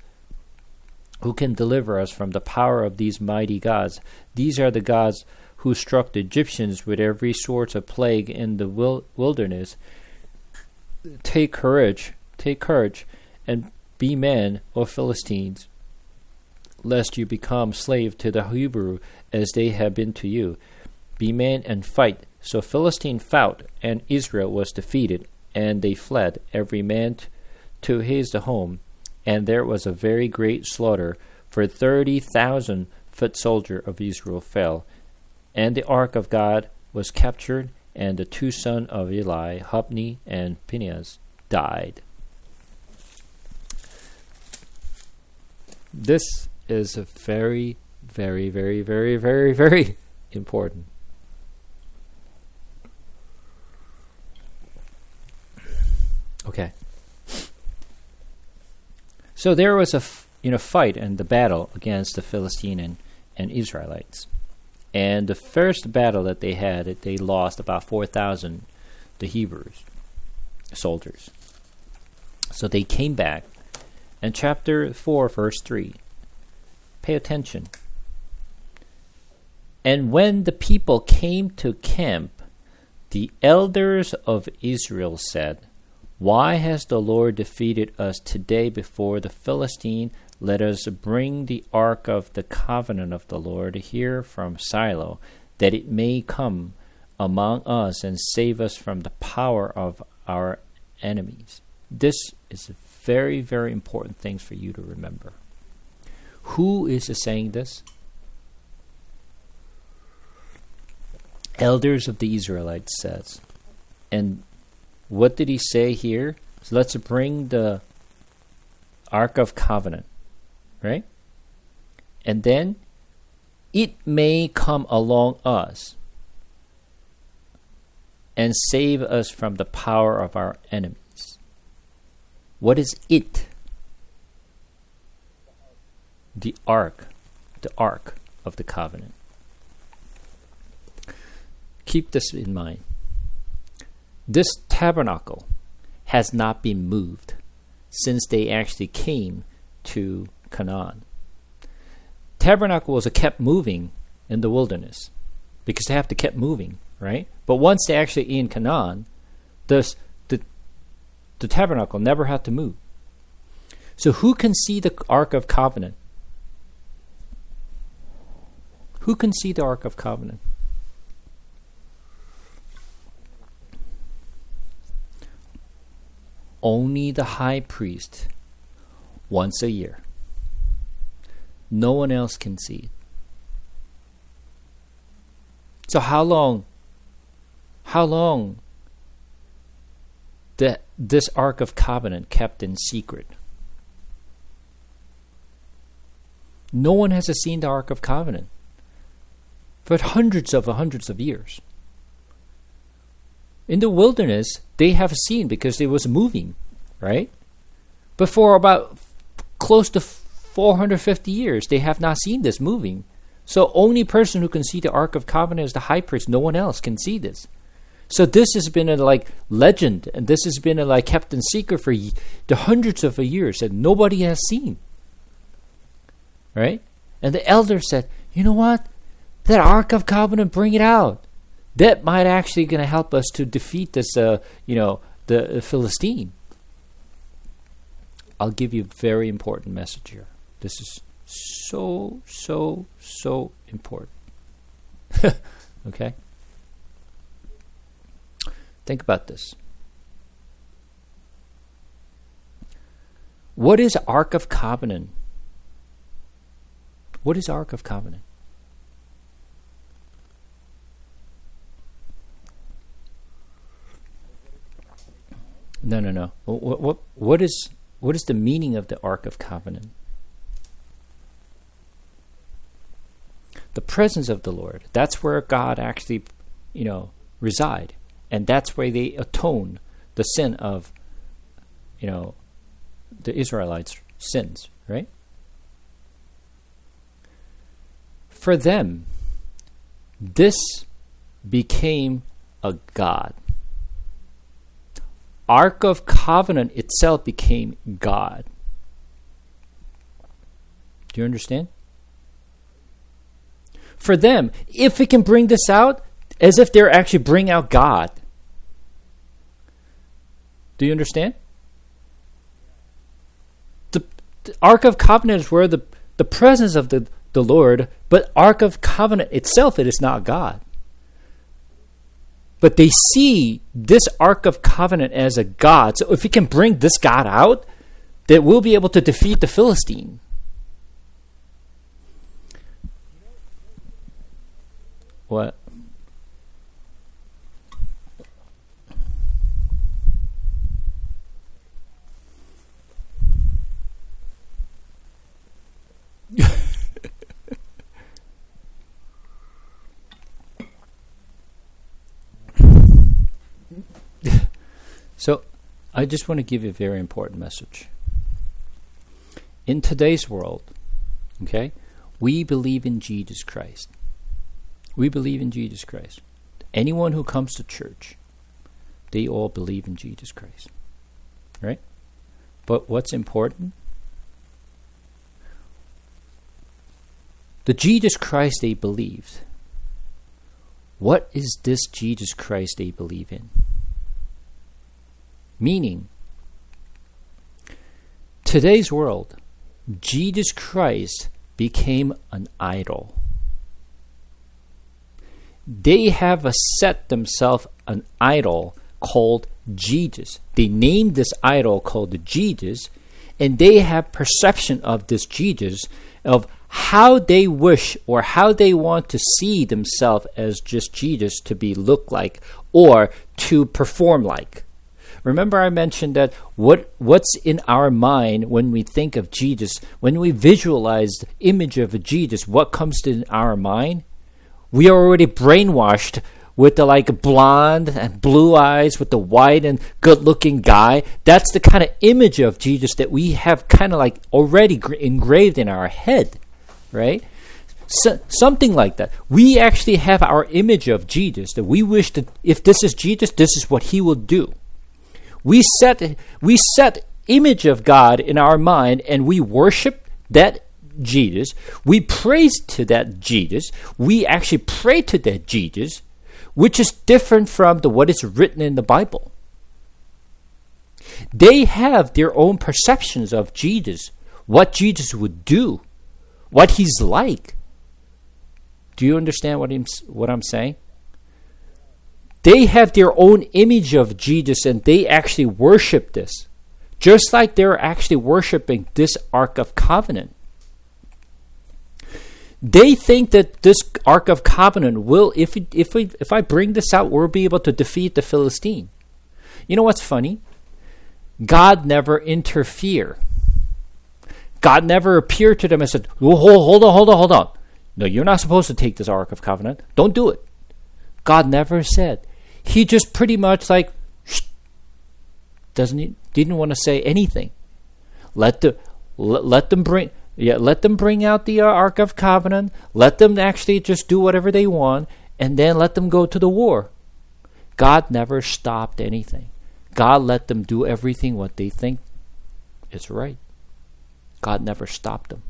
who can deliver us from the power of these mighty gods? These are the gods who struck the Egyptians with every sort of plague in the wilderness. Take courage, and be men, O Philistines, lest you become slave to the Hebrew as they have been to you. Be men and fight." So Philistine fought, and Israel was defeated, and they fled, every man to his home. And there was a very great slaughter, for 30,000 foot soldiers of Israel fell. And the ark of God was captured, and the two sons of Eli, Hophni and Phinehas, died. This is a very, very, very, very, very, very important. Okay. So there was a fight and the battle against the Philistine and Israelites. And the first battle that they had, they lost about 4,000, the Hebrews, soldiers. So they came back. And chapter 4, verse 3, pay attention. And when the people came to camp, the elders of Israel said, "Why has the Lord defeated us today before the Philistine? Let us bring the ark of the covenant of the Lord here from Shiloh, that it may come among us and save us from the power of our enemies." This is a very, very important thing for you to remember. Who is saying this? Elders of the Israelites says. And what did he say here? So let's bring the Ark of Covenant, right? And then it may come along us and save us from the power of our enemies. What is it? The ark of the covenant. Keep this in mind. This tabernacle has not been moved since they actually came to Canaan. Tabernacle was kept moving in the wilderness because they have to keep moving, right? But once they're actually in Canaan, the tabernacle never had to move. So who can see the Ark of Covenant? Who can see the Ark of Covenant? Only the high priest once a year. No one else can see it. So how long this Ark of Covenant kept in secret? No one has seen the Ark of Covenant for hundreds of years. In the wilderness, they have seen because it was moving, right? But for about close to 450 years, they have not seen this moving. So only person who can see the Ark of Covenant is the high priest. No one else can see this. So this has been a legend, and this has been kept in secret for the hundreds of years that nobody has seen, right? And the elder said, "You know what? That Ark of Covenant, bring it out. That might actually going to help us to defeat this, the Philistine." I'll give you a very important message here. This is so important. Okay? Think about this. What is Ark of Covenant? What is Ark of Covenant? No. What is the meaning of the Ark of Covenant? The presence of the Lord. That's where God actually, reside, and that's where they atone the sin of, the Israelites' sins, right? For them, this became a god. Ark of Covenant itself became God. Do you understand? For them, if we can bring this out, as if they're actually bringing out God. Do you understand? The Ark of Covenant is where the presence of the Lord, but Ark of Covenant itself, it is not God. But they see this Ark of Covenant as a God. So if we can bring this God out, then we'll be able to defeat the Philistine. What? So, I just want to give you a very important message. In today's world, okay, we believe in Jesus Christ. We believe in Jesus Christ. Anyone who comes to church, they all believe in Jesus Christ. Right? But what's important? The Jesus Christ they believed. What is this Jesus Christ they believe in? Meaning, today's world, Jesus Christ became an idol. They have set themselves an idol called Jesus. They named this idol called Jesus, and they have perception of this Jesus, of how they wish or how they want to see themselves as just Jesus to be look like or to perform like. Remember I mentioned that what's in our mind when we think of Jesus, when we visualize the image of a Jesus, what comes to our mind? We are already brainwashed with the blonde and blue eyes with the white and good-looking guy. That's the kind of image of Jesus that we have kind of already engraved in our head, right? So, something like that. We actually have our image of Jesus that we wish that if this is Jesus, this is what he will do. We set image of God in our mind and we worship that Jesus. We praise to that Jesus. We actually pray to that Jesus, which is different from what is written in the Bible. They have their own perceptions of Jesus, what Jesus would do, what he's like. Do you understand what I'm saying? They have their own image of Jesus and they actually worship this. Just like they're actually worshiping this Ark of Covenant. They think that this Ark of Covenant will, if I bring this out, we'll be able to defeat the Philistine. You know what's funny? God never interfered. God never appeared to them and said, hold on. No, you're not supposed to take this Ark of Covenant. Don't do it. God never said. He just pretty much didn't want to say anything. Let them bring out the Ark of Covenant. Let them actually just do whatever they want, and then let them go to the war. God never stopped anything. God let them do everything what they think is right. God never stopped them.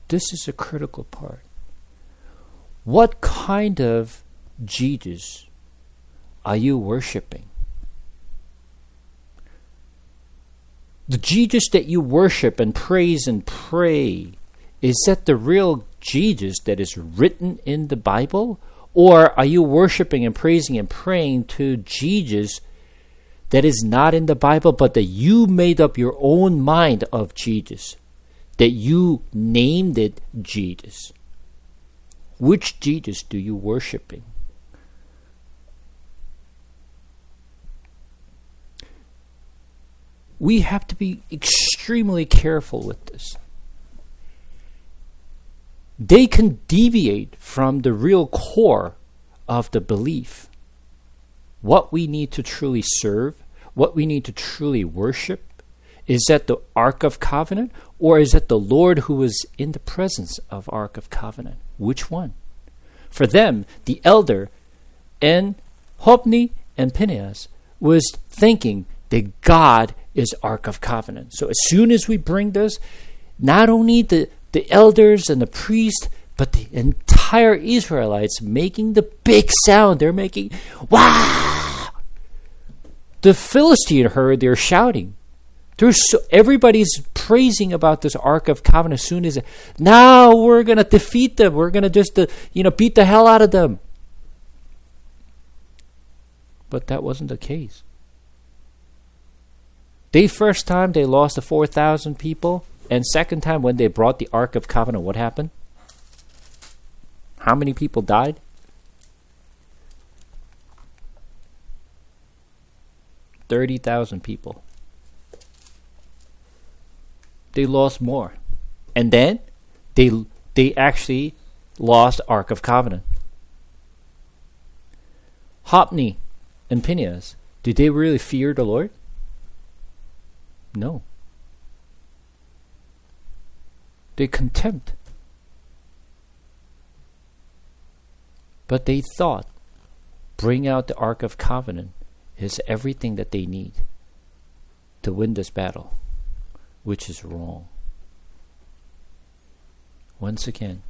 This is a critical part. What kind of Jesus are you worshiping? The Jesus that you worship and praise and pray, is that the real Jesus that is written in the Bible? Or are you worshiping and praising and praying to Jesus that is not in the Bible, but that you made up your own mind of Jesus, that you named it Jesus? Which Jesus do you worshiping? We have to be extremely careful with this. They can deviate from the real core of the belief. What we need to truly serve, what we need to truly worship, is that the Ark of Covenant, or is it the Lord who is in the presence of Ark of Covenant? Which one? For them, the elder and Hophni and Phinehas was thinking that God is Ark of Covenant. So as soon as we bring this, not only the elders and the priest, but the entire Israelites making the big sound. They're making, wow! The Philistine heard, they're shouting. Everybody's praising about this Ark of Covenant as soon as, now we're going to defeat them. We're going to just, beat the hell out of them. But that wasn't the case. The first time they lost the 4,000 people, and second time when they brought the Ark of Covenant, what happened? How many people died? 30,000 people. They lost more. And then they actually lost Ark of Covenant. Hophni and Phinehas, did they really fear the Lord? No. They contempt. But they thought, bring out the Ark of Covenant is everything that they need to win this battle, which is wrong. Once again,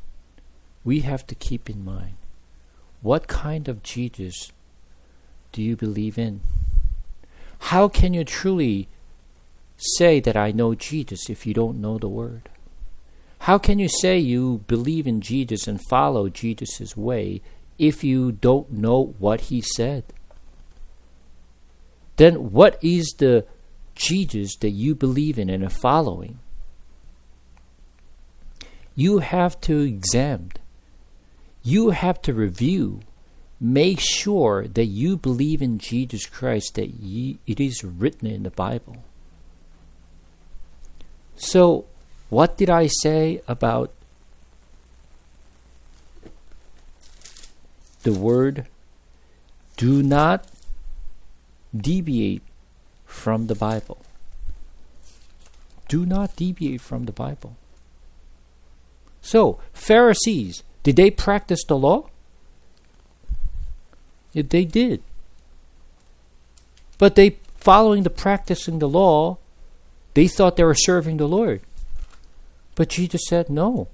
we have to keep in mind, what kind of Jesus do you believe in? How can you truly say that I know Jesus if you don't know the Word? How can you say you believe in Jesus and follow Jesus' way if you don't know what He said? Then what is the Jesus that you believe in and are following? You have to examine. You have to review. Make sure that you believe in Jesus Christ, that it is written in the Bible. So, what did I say about the word? Do not deviate from the Bible. Do not deviate from the Bible. So, Pharisees, did they practice the law? They did. But they, following the practicing the law, they thought they were serving the Lord. But Jesus said, no,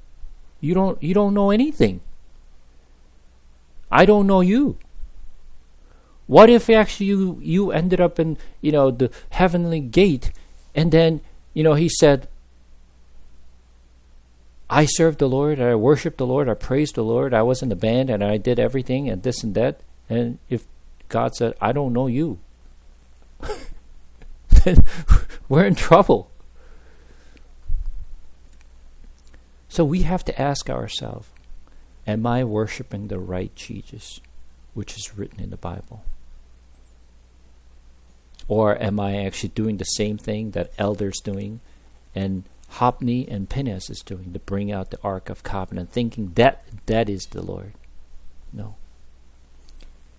you don't know anything. I don't know you. What if actually you ended up in, the heavenly gate, and then, He said, I served the Lord, I worshiped the Lord, I praised the Lord, I was in the band, and I did everything, and this and that. And if God said, I don't know you, then we're in trouble. So we have to ask ourselves, am I worshiping the right Jesus, which is written in the Bible? Or am I actually doing the same thing that elders doing and Hophni and Phinehas is doing, to bring out the Ark of Covenant, thinking that is the Lord? No.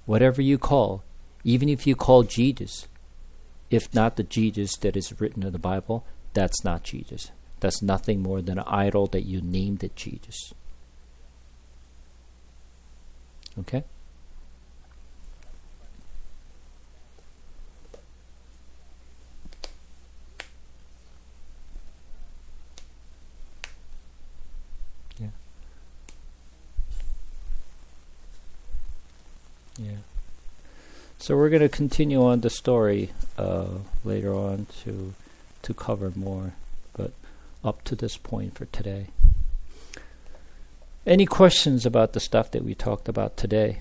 Whatever you call, even if you call Jesus, if not the Jesus that is written in the Bible, that's not Jesus. That's nothing more than an idol that you named it Jesus. Okay? Yeah. Yeah. So we're going to continue on the story later on to to cover more, but up to this point for today. Any questions about the stuff that we talked about today?